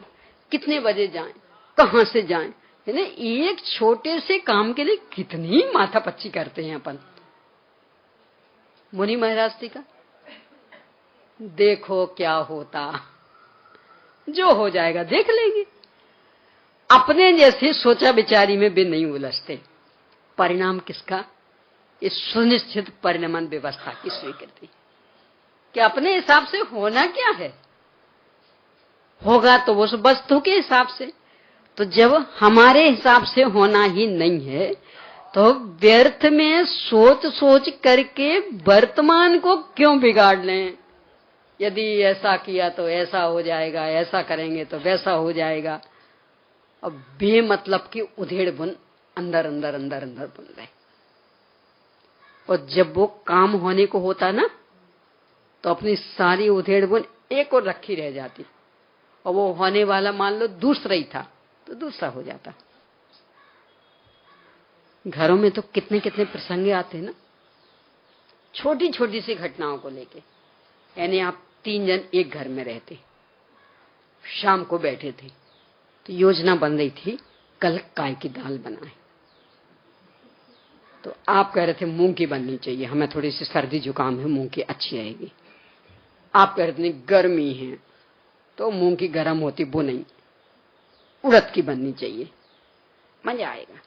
कितने बजे जाएं, कहां से जाएं, यानी एक छोटे से काम के लिए कितनी माथापच्ची करते हैं अपन। मुनि महाराज जी का देखो क्या होता, जो हो जाएगा देख लेंगे, अपने जैसे सोचा विचारी में भी नहीं उलझते। परिणाम किसका? इस सुनिश्चित परिणमन व्यवस्था की स्वीकृति कि अपने हिसाब से होना क्या है, होगा तो उस वस्तु के हिसाब से। तो जब हमारे हिसाब से होना ही नहीं है तो व्यर्थ में सोच सोच करके वर्तमान को क्यों बिगाड़ लें? यदि ऐसा किया तो ऐसा हो जाएगा, ऐसा करेंगे तो वैसा हो जाएगा, अब बेमतलब की उधेड़ बुन अंदर अंदर अंदर अंदर बुन रहे। और जब वो काम होने को होता ना, तो अपनी सारी उधेड़ बुन एक और रखी रह जाती, और वो होने वाला मान लो दूसरा ही था तो दूसरा हो जाता। घरों में तो कितने कितने प्रसंग आते हैं ना, छोटी छोटी सी घटनाओं को लेके। यानी आप 3 जन एक घर में रहते, शाम को बैठे थे तो योजना बन रही थी कल काय की दाल बनाए। तो आप कह रहे थे मूंग की बननी चाहिए, हमें थोड़ी सी सर्दी जुकाम है, मूंग की अच्छी आएगी। आप कह रहे थे गर्मी है तो मूंग की गर्म होती वो नहीं, उड़द की बननी चाहिए, मजा आएगा।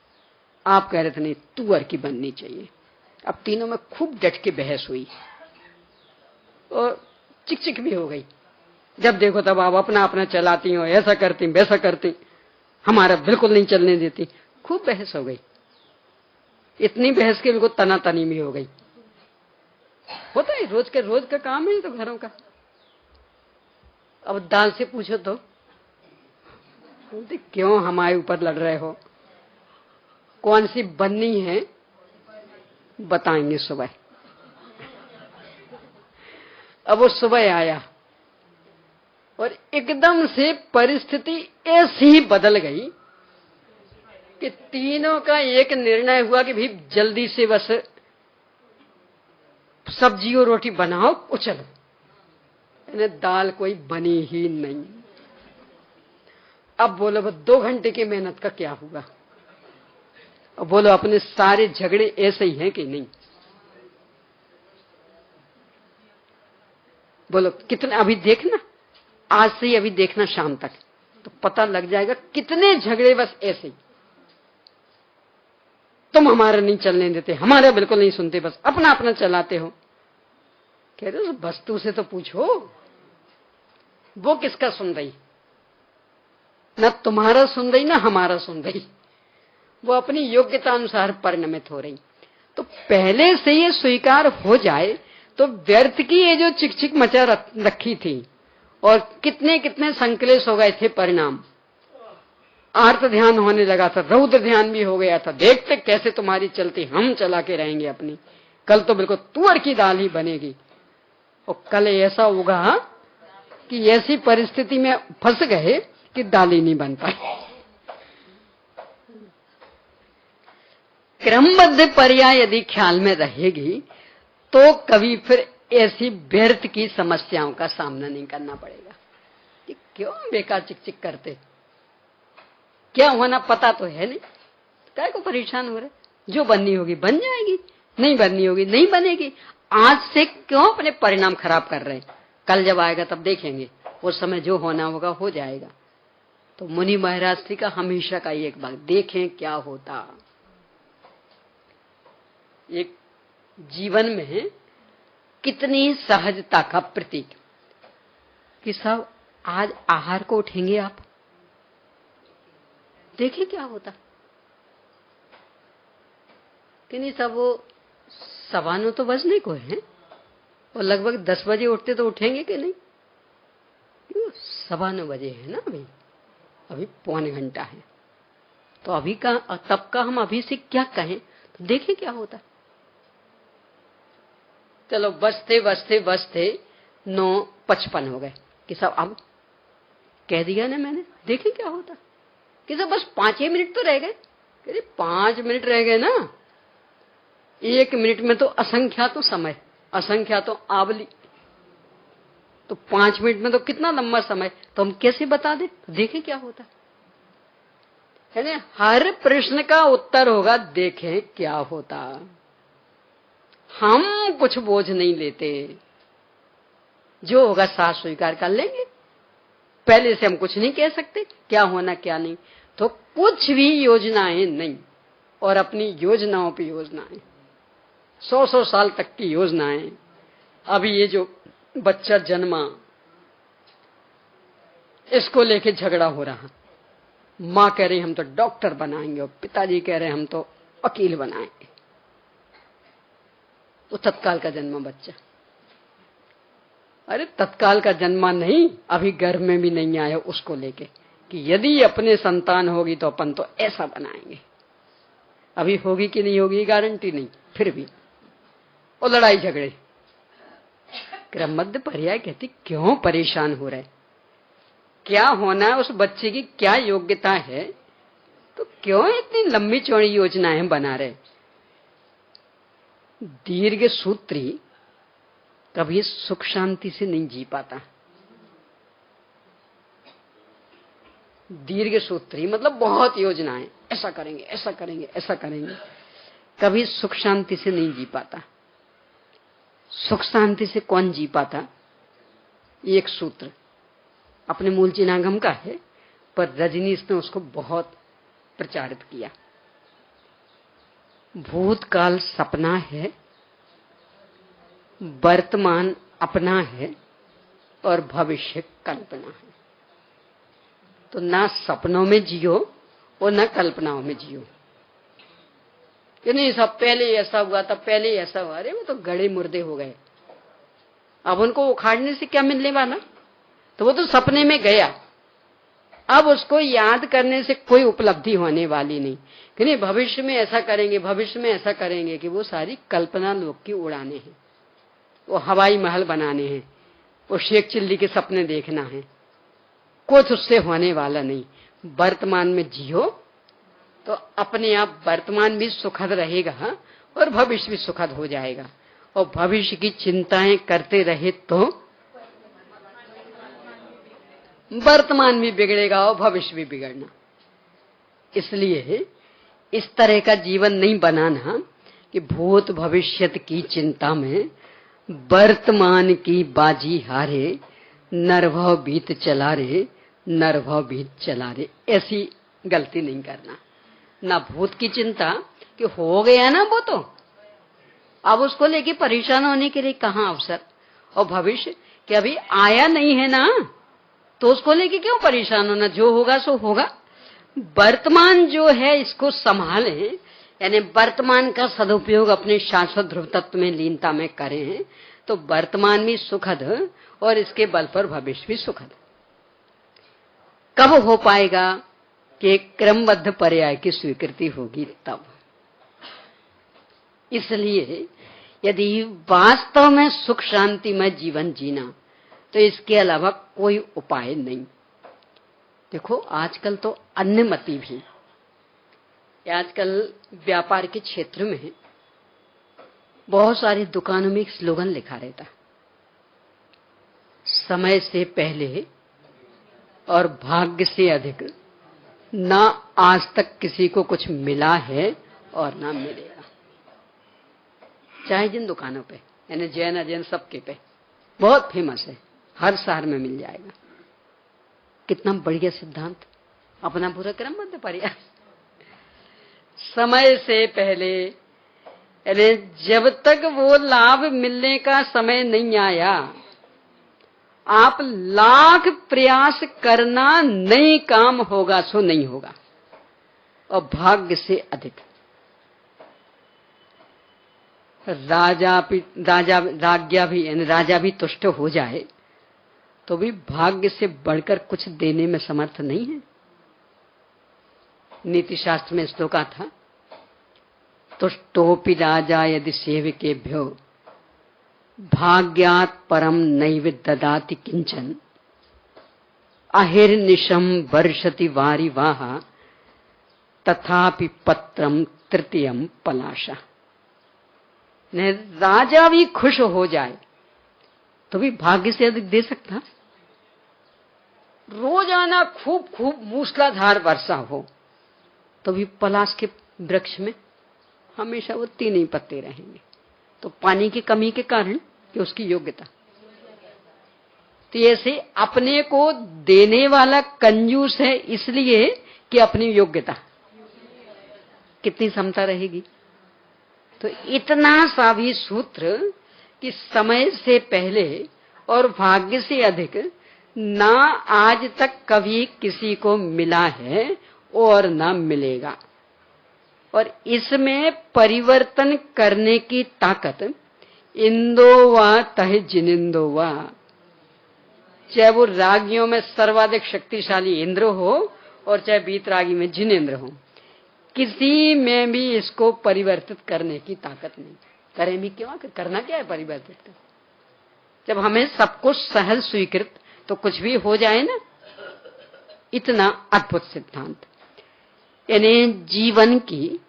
आप कह रहे थे नहीं तुअर की बननी चाहिए। अब तीनों में खूब डट के बहस हुई और चिक चिक भी हो गई। जब देखो तब आप अपना अपना चलाती हो, ऐसा करती वैसा करती, हमारा बिल्कुल नहीं चलने देती। खूब बहस हो गई, इतनी बहस के बिल्कुल तना तनी भी हो गई। होता है, रोज का काम है तो घरों का। अब दाल से पूछो तो क्यों हमारे ऊपर लड़ रहे हो, कौन सी बननी है बताएंगे सुबह। अब वो सुबह आया और एकदम से परिस्थिति ऐसी बदल गई कि तीनों का एक निर्णय हुआ कि भाई जल्दी से बस सब्जी और रोटी बनाओ और चलो। दाल कोई बनी ही नहीं। अब बोलो 2 घंटे की मेहनत का क्या हुआ? अब बोलो अपने सारे झगड़े ऐसे ही हैं कि नहीं? बोलो कितने, अभी देखना, आज से ही अभी देखना शाम तक, तो पता लग जाएगा कितने झगड़े बस ऐसे ही। तुम हमारा नहीं चलने देते, हमारा बिल्कुल नहीं सुनते, बस अपना अपना चलाते हो। कह रहे हो वस्तु से तो पूछो, वो किसका सुन रही, न तुम्हारा सुन रही ना हमारा सुन रही, वो अपनी योग्यता अनुसार परिणमित हो रही। तो पहले से ये स्वीकार हो जाए तो व्यर्थ की ये जो चिकचिक मचा रखी थी और कितने कितने संकलेश हो गए थे परिणाम। आर्त ध्यान होने लगा था, रौद्र ध्यान भी हो गया था, देखते कैसे तुम्हारी चलती, हम चला के रहेंगे अपनी, कल तो बिल्कुल तुअर की दाल ही बनेगी। और कल ऐसा होगा कि ऐसी परिस्थिति में फंस गए कि दाल ही नहीं बन पाई। क्रमबद्ध पर्याय यदि ख्याल में रहेगी तो कभी फिर ऐसी व्यर्थ की समस्याओं का सामना नहीं करना पड़ेगा कि क्यों बेकार चिक करते, क्या होना पता तो है नहीं, काय को परेशान हो रहे, जो बननी होगी बन जाएगी, नहीं बननी होगी नहीं बनेगी। आज से क्यों अपने परिणाम खराब कर रहे हैं, कल जब आएगा तब देखेंगे, उस समय जो होना होगा हो जाएगा। तो मुनि महाराज जी का हमेशा का एक बात, देखें क्या होता। एक जीवन में कितनी सहजता का प्रतीक कि सब आज आहार को उठेंगे आप, देखिए क्या होता कि नहीं। सब वो 9:15 तो बजने को है और लगभग 10 बजे उठते तो उठेंगे कि नहीं, 9:15 बजे है ना, अभी पौने घंटा है, तो अभी का तब का हम अभी से क्या कहें, तो देखिए क्या होता। चलो बजते बजते बजते 9:55 हो गए कि सब अब कह दिया ना मैंने, देखिए क्या होता कि सब बस 5 मिनट तो रह गए। 5 मिनट रह गए ना, 1 मिनट में तो असंख्यात तो समय, असंख्यात तो आवली, तो 5 मिनट में तो कितना लंबा समय, तो हम कैसे बता दें, देखें क्या होता है ना। हर प्रश्न का उत्तर होगा देखें क्या होता। हम कुछ बोझ नहीं लेते, जो होगा साथ स्वीकार कर लेंगे। पहले से हम कुछ नहीं कह सकते क्या होना क्या नहीं, तो कुछ भी योजनाएं नहीं, और अपनी योजनाओं पे योजनाएं, 100 साल तक की योजनाएं। अभी ये जो बच्चा जन्मा, इसको लेके झगड़ा हो रहा, माँ कह रही हम तो डॉक्टर बनाएंगे और पिताजी कह रहे हम तो वकील बनाएंगे। वो तत्काल का जन्मा बच्चा, अरे तत्काल का जन्मा नहीं, अभी गर्भ में भी नहीं आया, उसको लेके कि यदि अपने संतान होगी तो अपन तो ऐसा बनाएंगे। अभी होगी कि नहीं होगी गारंटी नहीं, फिर भी वो लड़ाई झगड़े। क्रमबद्ध पर्याय कहती क्यों परेशान हो रहे, क्या होना है उस बच्चे की, क्या योग्यता है, तो क्यों इतनी लंबी चौड़ी योजनाएं बना रहे। दीर्घ सूत्री कभी सुख शांति से नहीं जी पाता। दीर्घ सूत्री मतलब बहुत योजनाएं, ऐसा करेंगे ऐसा करेंगे ऐसा करेंगे, कभी सुख शांति से नहीं जी पाता। सुख शांति से कौन जी पाता, एक सूत्र अपने मूल चिनागम का है, पर रजनीश ने उसको बहुत प्रचारित किया। भूतकाल सपना है, वर्तमान अपना है और भविष्य कल्पना है। तो ना सपनों में जियो और ना कल्पनाओं में जियो कि नहीं सब पहले ऐसा हुआ था, पहले ऐसा हुआ। अरे वो तो गड़े मुर्दे हो गए, अब उनको उखाड़ने से क्या मिलने वाला, तो वो तो सपने में गया, अब उसको याद करने से कोई उपलब्धि होने वाली नहीं कि नहीं भविष्य में ऐसा करेंगे, भविष्य में ऐसा करेंगे, कि वो सारी कल्पना लोग की उड़ाने हैं, वो हवाई महल बनाने हैं, वो शेख चिल्ली के सपने देखना है, कुछ उससे होने वाला नहीं। वर्तमान में जियो तो अपने आप वर्तमान भी सुखद रहेगा और भविष्य भी सुखद हो जाएगा। और भविष्य की चिंताएं करते रहे तो वर्तमान भी बिगड़ेगा और भविष्य भी बिगड़ना। इसलिए इस तरह का जीवन नहीं बनाना कि भूत भविष्यत की चिंता में वर्तमान की बाजी हारे, नरभव बीत चला रे, नरभव बीत चला रे। ऐसी गलती नहीं करना। ना भूत की चिंता कि हो गया ना वो तो, अब उसको लेके परेशान होने के लिए कहां अवसर। और भविष्य कि अभी आया नहीं है ना, तो उसको लेके क्यों परेशान होना, जो होगा सो होगा। वर्तमान जो है इसको संभालें, यानी वर्तमान का सदुपयोग अपने शाश्वत ध्रुव तत्व में लीनता में करें, तो वर्तमान भी सुखद और इसके बल पर भविष्य भी सुखद। कब हो पाएगा कि क्रमबद्ध पर्याय की स्वीकृति होगी तब। इसलिए यदि वास्तव में सुख शांति में जीवन जीना, तो इसके अलावा कोई उपाय नहीं। देखो आजकल तो अन्यमति भी, आजकल व्यापार के क्षेत्र में बहुत सारी दुकानों में एक स्लोगन लिखा रहता, समय से पहले और भाग्य से अधिक ना आज तक किसी को कुछ मिला है और ना मिलेगा। चाहे जिन दुकानों पे, यानी जैन अजैन सबके पे बहुत फेमस है, हर शहर में मिल जाएगा। कितना बढ़िया सिद्धांत, अपना पूरा क्रमबद्ध पर्याय। समय से पहले, यानी जब तक वो लाभ मिलने का समय नहीं आया, आप लाख प्रयास करना, नहीं काम होगा सो नहीं होगा। और भाग्य से अधिक राज्ञा भी, यानी राजा भी तुष्ट हो जाए तो भी भाग्य से बढ़कर कुछ देने में समर्थ नहीं है। नीति शास्त्र में श्लोक था, तुष्टोपि राजा यदि सेवकेभ्यो भाग्यात् परम नैव ददाति किंचन, अहिर्निशम वर्षति वारिवाह तथापि पत्रम तृतीयम पलाशा। राजा भी खुश हो जाए तो भी भाग्य से अधिक दे सकता। रोजाना खूब खूब मूसलाधार वर्षा हो तो भी पलाश के वृक्ष में हमेशा वो 3 ही पत्ते रहेंगे। तो पानी की कमी के कारण कि उसकी योग्यता। तो ऐसे अपने को देने वाला कंजूस है इसलिए कि अपनी योग्यता कितनी क्षमता रहेगी। तो इतना सा भी सूत्र कि समय से पहले और भाग्य से अधिक ना आज तक कभी किसी को मिला है और ना मिलेगा। और इसमें परिवर्तन करने की ताकत इंदो व तह जिनिंदो व, चाहे वो रागियों में सर्वाधिक शक्तिशाली इंद्र हो और चाहे बीतरागी में जिनेंद्र हो, किसी में भी इसको परिवर्तित करने की ताकत नहीं। करें भी क्यों, करना क्या है परिवर्तित। जब हमें सब कुछ सहज स्वीकृत तो कुछ भी हो जाए ना। इतना अद्भुत सिद्धांत, यानी जीवन की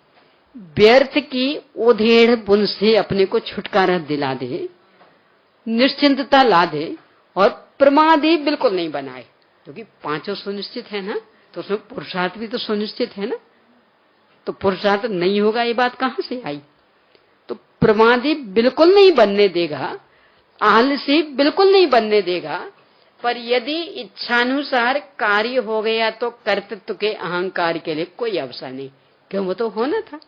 व्यर्थ की उधेड़ बुन से अपने को छुटकारा दिला दे, निश्चिंतता ला दे और प्रमादी बिल्कुल नहीं बनाए। क्योंकि 5 सुनिश्चित है ना, तो उसमें पुरुषार्थ भी तो सुनिश्चित है ना। तो पुरुषार्थ नहीं होगा ये बात कहां से आई। तो प्रमादी बिल्कुल नहीं बनने देगा, आलसी बिल्कुल नहीं बनने देगा। पर यदि इच्छानुसार कार्य हो गया तो कर्तृत्व के अहंकार के लिए कोई अवसर नहीं, क्यों वो तो होना था।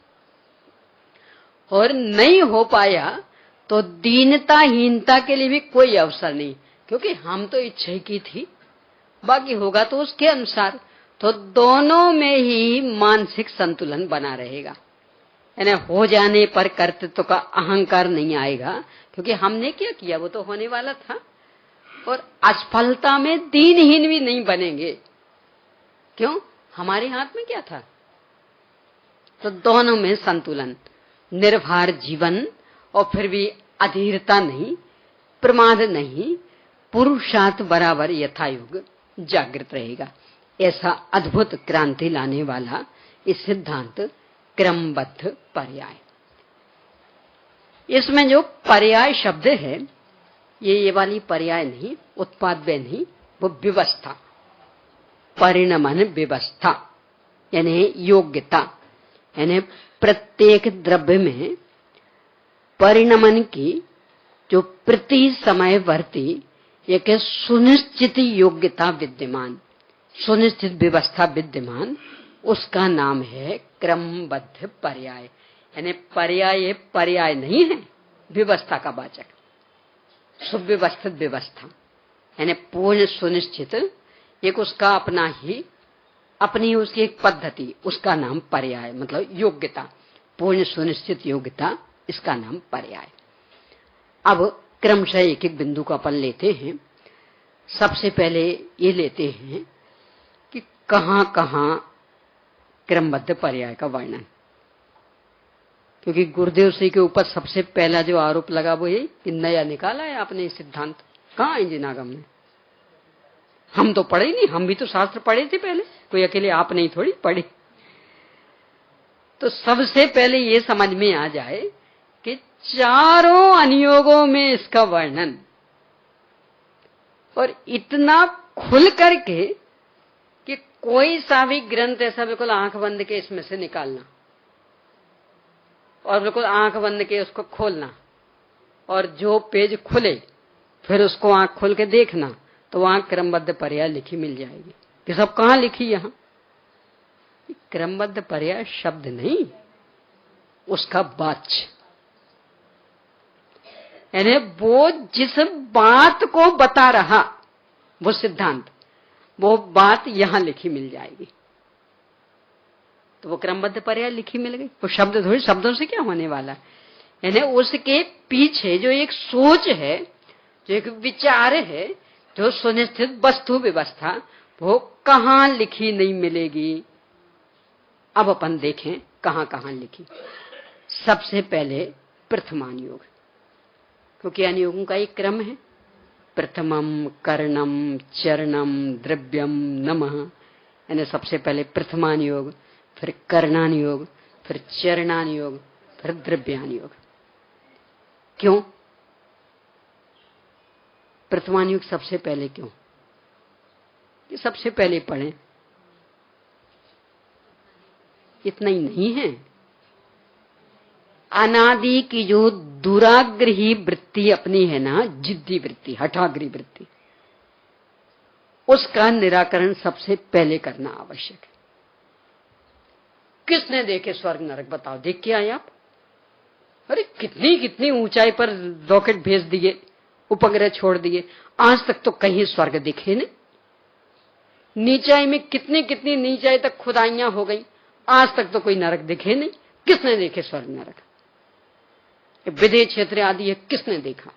और नहीं हो पाया तो दीनता हीनता के लिए भी कोई अवसर नहीं, क्योंकि हम तो इच्छा की थी, बाकी होगा तो उसके अनुसार। तो दोनों में ही मानसिक संतुलन बना रहेगा। यानी हो जाने पर कर्तृत्व का अहंकार नहीं आएगा, क्योंकि हमने क्या किया वो तो होने वाला था। और असफलता में दीनहीन भी नहीं बनेंगे, क्यों, हमारे हाथ में क्या था। तो दोनों में संतुलन, निर्भर जीवन और फिर भी अधीरता नहीं, प्रमाद नहीं, पुरुषार्थ बराबर यथायुग जागृत रहेगा। ऐसा अद्भुत क्रांति लाने वाला इस सिद्धांत क्रमबद्ध पर्याय। इसमें जो पर्याय शब्द है ये वाली पर्याय नहीं, उत्पाद्य नहीं, वो व्यवस्था, परिणमन व्यवस्था, यानी योग्यता। यानी प्रत्येक द्रव्य में परिणमन की जो प्रति समय वर्ती एक सुनिश्चित योग्यता विद्यमान, सुनिश्चित व्यवस्था विद्यमान, उसका नाम है क्रमबद्ध पर्याय। यानी पर्याय पर्याय नहीं है, व्यवस्था का वाचक, सुव्यवस्थित व्यवस्था, यानी पूर्ण सुनिश्चित एक उसका अपना ही अपनी उसकी एक पद्धति, उसका नाम पर्याय, मतलब योग्यता, पूर्ण सुनिश्चित योग्यता, इसका नाम पर्याय। अब क्रमशः एक एक बिंदु को अपन लेते हैं। सबसे पहले ये लेते हैं कि कहां कहां क्रमबद्ध पर्याय का वर्णन, क्योंकि गुरुदेव श्री के ऊपर सबसे पहला जो आरोप लगा वो ये कि नया निकाला है आपने सिद्धांत। कहाँ है जिनागम में? हम तो पढ़े ही नहीं, हम भी तो शास्त्र पढ़े थे पहले, कोई अकेले आप नहीं थोड़ी पढ़े। तो सबसे पहले ये समझ में आ जाए कि चारों अनुयोगों में इसका वर्णन, और इतना खुल करके कि कोई सा भी ग्रंथ ऐसा बिल्कुल आंख बंद के इसमें से निकालना और बिल्कुल आंख बंद के उसको खोलना, और जो पेज खुले फिर उसको आंख खोल के देखना, तो वहां क्रमबद्ध पर्याय लिखी मिल जाएगी। ये सब कहां लिखी? यहां क्रमबद्ध पर्याय शब्द नहीं, उसका वाच्य, यानी वो जिस बात को बता रहा वो सिद्धांत, वो बात यहां लिखी मिल जाएगी। तो वो क्रमबद्ध पर्याय लिखी मिल गई। वो शब्द थोड़ी, शब्दों से क्या होने वाला, यानी उसके पीछे जो एक सोच है, जो एक विचार है, जो सुनिश्चित वस्तु व्यवस्था, वो कहां लिखी नहीं मिलेगी। अब अपन देखें कहां कहां लिखी। सबसे पहले प्रथमानुयोग, क्योंकि अनुयोगों का एक क्रम है, प्रथमम कर्णम चरणम द्रव्यम नमः, यानी सबसे पहले प्रथमानुयोग, फिर कर्णानुयोग, फिर चरणानुयोग, फिर द्रव्यानुयोग। क्यों प्रथमानुयोग सबसे पहले? क्यों कि सबसे पहले पढ़ें, इतना ही नहीं है, अनादि की जो दुराग्रही वृत्ति अपनी है ना, जिद्दी वृत्ति, हठाग्रही वृत्ति, उसका निराकरण सबसे पहले करना आवश्यक है। किसने देखे स्वर्ग नरक? बताओ, देख के आए आप? अरे कितनी कितनी ऊंचाई पर रॉकेट भेज दिए, उपग्रह छोड़ दिए, आज तक तो कहीं स्वर्ग दिखे नहीं। नीचाई में कितनी कितनी नीचाई तक खुदाइयां हो गई, आज तक तो कोई नरक दिखे नहीं। किसने देखे स्वर्ग नरक? विदेह क्षेत्र आदि है, किसने देखा?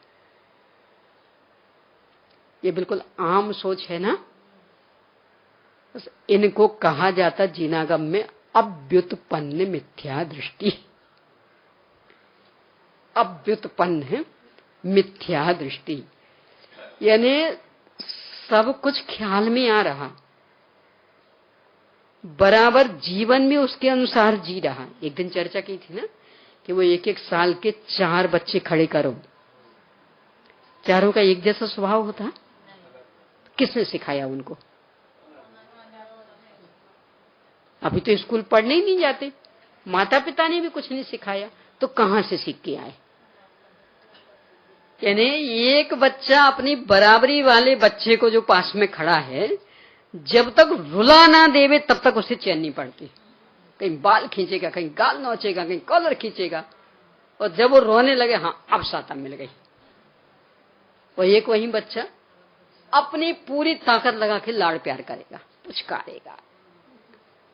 ये बिल्कुल आम सोच है ना। इनको कहा जाता जिनागम में अव्युत्पन्न मिथ्या दृष्टि। अव्युत्पन्न मिथ्या दृष्टि, यानी सब कुछ ख्याल में आ रहा, बराबर जीवन में उसके अनुसार जी रहा। एक दिन चर्चा की थी ना कि वो एक एक साल के 4 बच्चे खड़े करो, चारों का एक जैसा स्वभाव होता। किसने सिखाया उनको? अभी तो स्कूल पढ़ने ही नहीं जाते, माता पिता ने भी कुछ नहीं सिखाया, तो कहां से सीख के आए? यानी एक बच्चा अपनी बराबरी वाले बच्चे को जो पास में खड़ा है, जब तक रुला ना देवे तब तक उसे चैन नहीं पड़ती। कहीं बाल खींचेगा, कहीं गाल नोचेगा, कहीं कॉलर खींचेगा, और जब वो रोने लगे, हाँ अब साता मिल गई। वो एक वही बच्चा अपनी पूरी ताकत लगा के लाड़ प्यार करेगा, पुचकारेगा,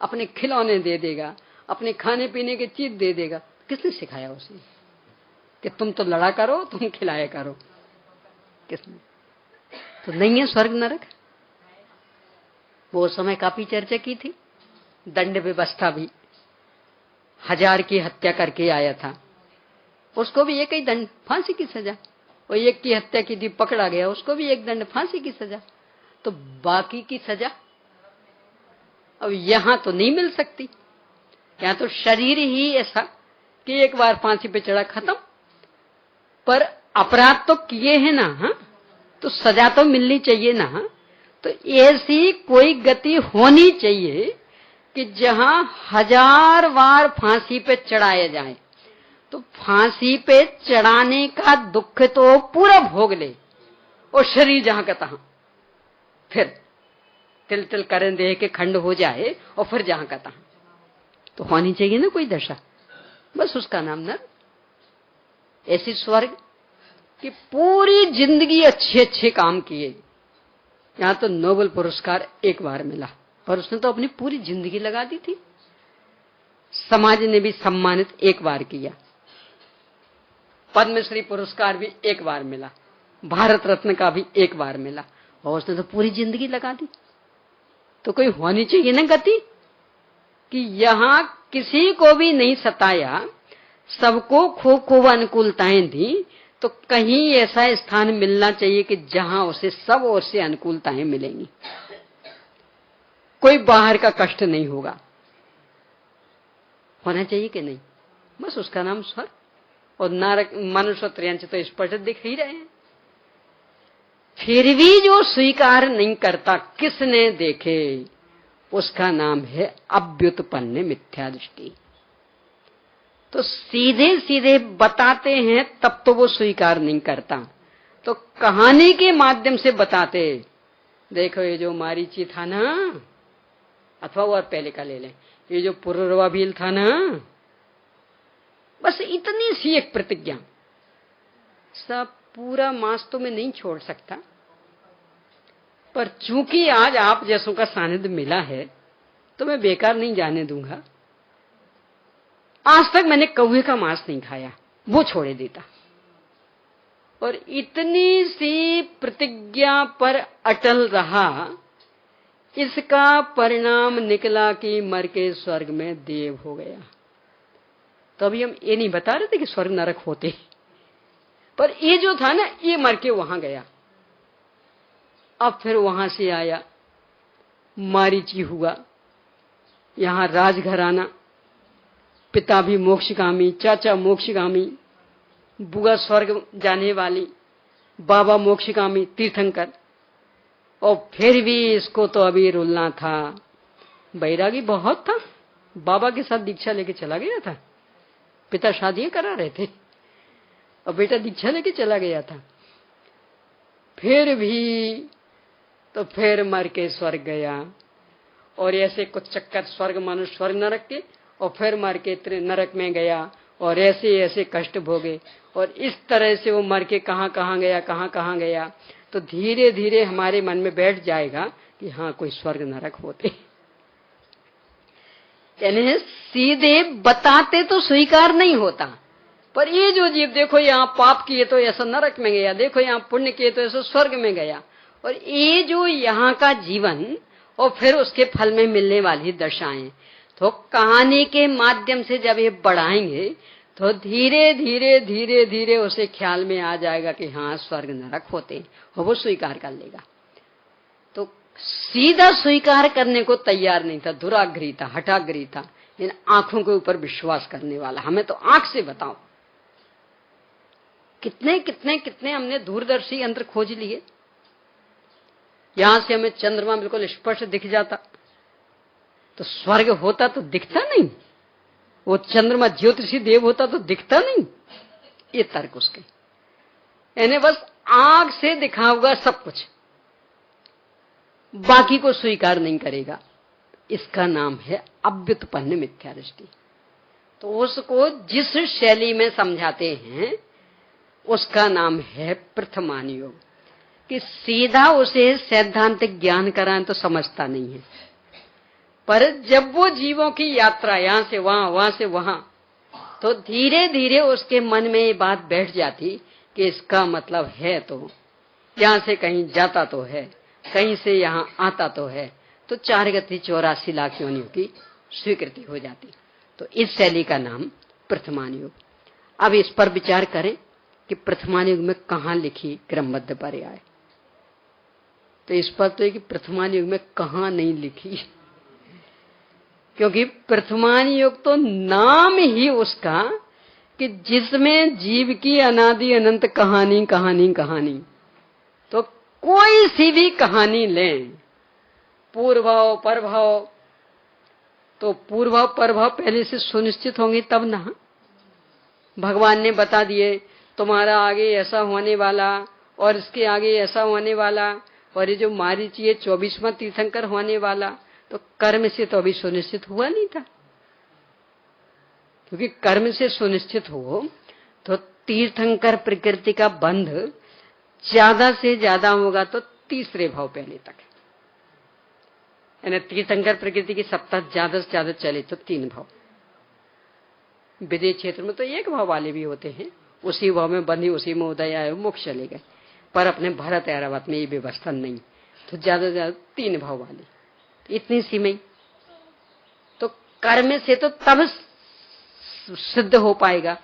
अपने खिलौने दे देगा, अपने खाने पीने की चीज दे देगा। किसने सिखाया उसे कि तुम तो लड़ा करो, तुम खिलाया करो? किसने? तो नहीं है स्वर्ग नरक। वो समय काफी चर्चा की थी। दंड व्यवस्था भी, 1000 की हत्या करके आया था, उसको भी एक ही दंड, फांसी की सजा। और एक की हत्या की थी, पकड़ा गया, उसको भी एक दंड, फांसी की सजा। तो बाकी की सजा अब यहां तो नहीं मिल सकती। यहां तो शरीर ही ऐसा कि एक बार फांसी पे चढ़ा, खत्म। पर अपराध तो किए हैं ना, हाँ? तो सजा तो मिलनी चाहिए ना। तो ऐसी कोई गति होनी चाहिए कि जहां 1000 बार फांसी पे चढ़ाया जाए तो फांसी पे चढ़ाने का दुख तो पूरा भोग ले और शरीर जहां का तहां, फिर तिल तिल करें देह के खंड हो जाए और फिर जहां का तहां। तो होनी चाहिए ना कोई दशा, बस उसका नाम नरक। ऐसी स्वर्ग कि पूरी जिंदगी अच्छे अच्छे काम किए। यहां तो नोबेल पुरस्कार एक बार मिला, पर उसने तो अपनी पूरी जिंदगी लगा दी थी। समाज ने भी सम्मानित एक बार किया, पद्मश्री पुरस्कार भी एक बार मिला, भारत रत्न का भी एक बार मिला, और उसने तो पूरी जिंदगी लगा दी। तो कोई होनी चाहिए ना गति कि यहां किसी को भी नहीं सताया, सबको खूब खूब अनुकूलताएं दी, तो कहीं ऐसा स्थान मिलना चाहिए कि जहां उसे सब ओर से अनुकूलताएं मिलेंगी, कोई बाहर का कष्ट नहीं होगा। होना चाहिए कि नहीं? बस उसका नाम स्वर्ग। और नरक मनुष्य त्रयंच तो स्पष्ट दिख ही रहे हैं। फिर भी जो स्वीकार नहीं करता, किसने देखे, उसका नाम है अव्युत्पन्न मिथ्या दृष्टि। तो सीधे सीधे बताते हैं तब तो वो स्वीकार नहीं करता, तो कहानी के माध्यम से बताते, देखो ये जो मारीची था ना, अथवा वो पहले का ले लें, ये जो पुरुरवा भील था ना, बस इतनी सी एक प्रतिज्ञा, सब पूरा मास तो मैं नहीं छोड़ सकता, पर चूंकि आज आप जैसों का सानिध्य मिला है तो मैं बेकार नहीं जाने दूंगा। आज तक मैंने कौवे का मांस नहीं खाया, वो छोड़े देता। और इतनी सी प्रतिज्ञा पर अटल रहा, इसका परिणाम निकला कि मर के स्वर्ग में देव हो गया। तो अभी हम ये नहीं बता रहे थे कि स्वर्ग नरक होते, पर ये जो था ना, ये मर के वहां गया। अब फिर वहां से आया, मारीची हुआ, यहां राजघराना, पिता भी मोक्षगामी, चाचा मोक्षगामी, बुआ स्वर्ग जाने वाली, बाबा मोक्षगामी तीर्थंकर, और फिर भी इसको तो अभी रुलना था। बैरागी बहुत था, बाबा के साथ दीक्षा लेके चला गया था। पिता शादियां करा रहे थे और बेटा दीक्षा लेके चला गया था। फिर भी तो फिर मर के स्वर्ग गया, और ऐसे कुछ चक्कर स्वर्ग मनुष्य स्वर्ग नरक के, और फिर मर के नरक में गया, और ऐसे ऐसे कष्ट भोगे, और इस तरह से वो मर के कहां कहां गया, कहां कहां गया। तो धीरे धीरे हमारे मन में बैठ जाएगा कि हाँ, कोई स्वर्ग नरक होते। यानी सीधे बताते तो स्वीकार नहीं होता, पर ये जो जीव, देखो यहाँ पाप किए तो ऐसा नरक में गया, देखो यहाँ पुण्य किए तो ऐसा स्वर्ग में गया, और ये जो यहाँ का जीवन और फिर उसके फल में मिलने वाली दशाएं, तो कहानी के माध्यम से जब ये बढ़ाएंगे तो धीरे धीरे धीरे धीरे उसे ख्याल में आ जाएगा कि हाँ, स्वर्ग नरक होते हैं, और वो स्वीकार कर लेगा। तो सीधा स्वीकार करने को तैयार नहीं था, दुराग्रही था, हठाग्रही था, इन आंखों के ऊपर विश्वास करने वाला। हमें तो आंख से बताओ, कितने कितने कितने हमने दूरदर्शी यंत्र खोज लिए, यहां से हमें चंद्रमा बिल्कुल स्पष्ट दिख जाता, तो स्वर्ग होता तो दिखता नहीं, वो चंद्रमा ज्योतिषी देव होता तो दिखता नहीं। ये तर्क उसके, यानी बस आंख से दिखा हुआ सब कुछ, बाकी को स्वीकार नहीं करेगा। इसका नाम है अव्युत्पन्न मिथ्या दृष्टि। तो उसको जिस शैली में समझाते हैं उसका नाम है प्रथमान योग, कि सीधा उसे सैद्धांतिक ज्ञान कराएं तो समझता नहीं है, पर जब वो जीवों की यात्रा यहां से वहां, वहां से वहां, तो धीरे धीरे उसके मन में ये बात बैठ जाती कि इसका मतलब है तो यहां से कहीं जाता तो है, कहीं से यहां आता तो है, तो 4 गति 84 लाख योनियों की स्वीकृति हो जाती। तो इस शैली का नाम प्रथमान योग। अब इस पर विचार करें कि प्रथमान युग में कहां लिखी क्रमबद्ध पर्याय। तो इस पर तो है कि प्रथमान युग में कहां नहीं लिखी, क्योंकि प्रथमान युग तो नाम ही उसका कि जिसमें जीव की अनादि अनंत कहानी कहानी कहानी। तो कोई सी भी कहानी लें, पूर्वभाव परभाव, तो पूर्वभाव परभाव पहले से सुनिश्चित होंगे तब ना। भगवान ने बता दिए तुम्हारा आगे ऐसा होने वाला और इसके आगे ऐसा होने वाला, और ये जो मारीची ये 24वां तीर्थंकर होने वाला, तो कर्म से तो अभी सुनिश्चित हुआ नहीं था। क्योंकि कर्म से सुनिश्चित हो तो तीर्थंकर प्रकृति का बंध ज्यादा से ज्यादा होगा तो तीसरे भाव पहले तक, यानी तीर्थंकर प्रकृति की सत्ता ज्यादा से ज्यादा चले तो 3 भाव। विदेश क्षेत्र में तो 1 भाव वाले भी होते हैं, उसी भाव में बंधी उसी में उदय आए मोक्ष चले गए, पर अपने भारत ऐरावत में ये व्यवस्था नहीं, तो ज्यादा से ज्यादा 3 भाव वाले, तो इतनी सीमा। तो कर्म से तो तब सिद्ध हो पाएगा,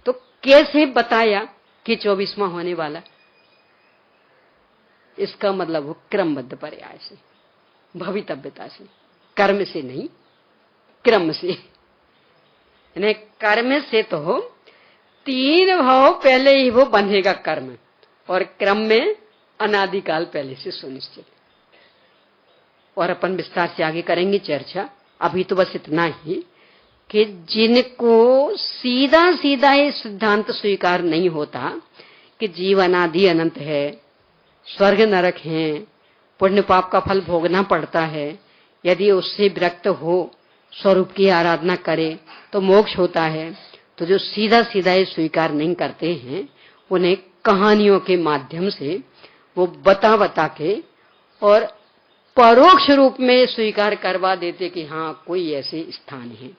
तो कैसे बताया कि 24वां होने वाला? इसका मतलब हो क्रमबद्ध पर्याय से, भवितव्यता से, कर्म से नहीं, क्रम से। यानी कर्म से तो 3 भाव पहले ही वो बंधेगा कर्म, और क्रम में अनादिकाल पहले से सुनिश्चित। और अपन विस्तार से आगे करेंगे चर्चा, अभी तो बस इतना ही कि जिनको सीधा सीधा ये सिद्धांत स्वीकार नहीं होता कि जीवन आदि अनंत है, स्वर्ग नरक है, पुण्य पाप का फल भोगना पड़ता है, यदि उससे विरक्त हो स्वरूप की आराधना करे तो मोक्ष होता है, तो जो सीधा सीधा ये स्वीकार नहीं करते हैं उन्हें कहानियों के माध्यम से वो बता के और परोक्ष रूप में स्वीकार करवा देते कि हाँ कोई ऐसे स्थान है।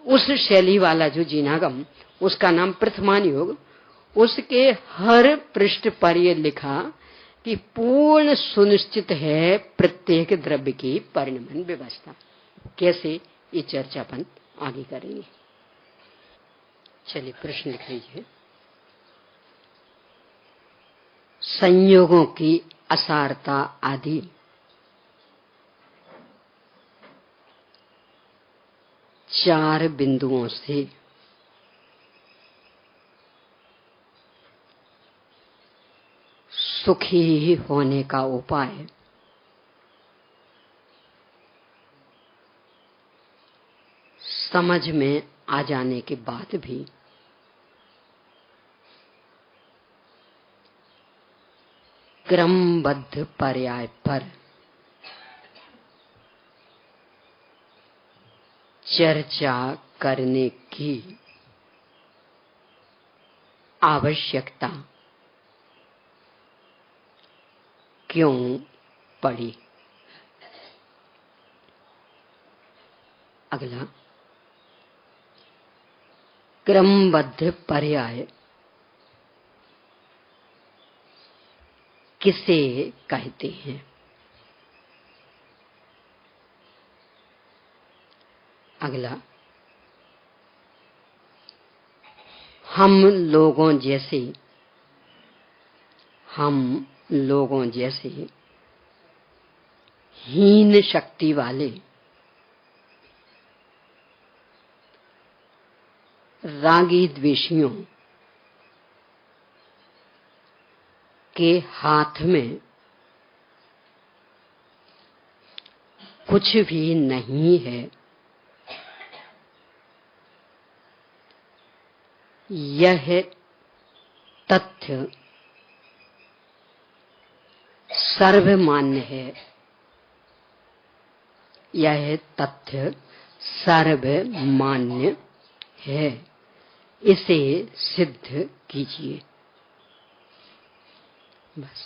उस शैली वाला जो जीनागम, उसका नाम प्रथमान योग, उसके हर पृष्ठ पर यह लिखा कि पूर्ण सुनिश्चित है प्रत्येक द्रव्य की परिणमन व्यवस्था। कैसे, ये चर्चा अपन आगे करेंगे। चलिए प्रश्न लिख लीजिए। संयोगों की असारता आदि चार बिंदुओं से सुखी होने का उपाय समझ में आ जाने के बाद भी क्रमबद्ध पर्याय पर चर्चा करने की आवश्यकता क्यों पड़ी? अगला, क्रमबद्ध पर्याय किसे कहते हैं? अगला, हम लोगों जैसे हीन शक्ति वाले रागी द्वेषियों के हाथ में कुछ भी नहीं है, यह तथ्य सर्वमान्य है। यह तथ्य सर्वमान्य है, इसे सिद्ध कीजिए। बस।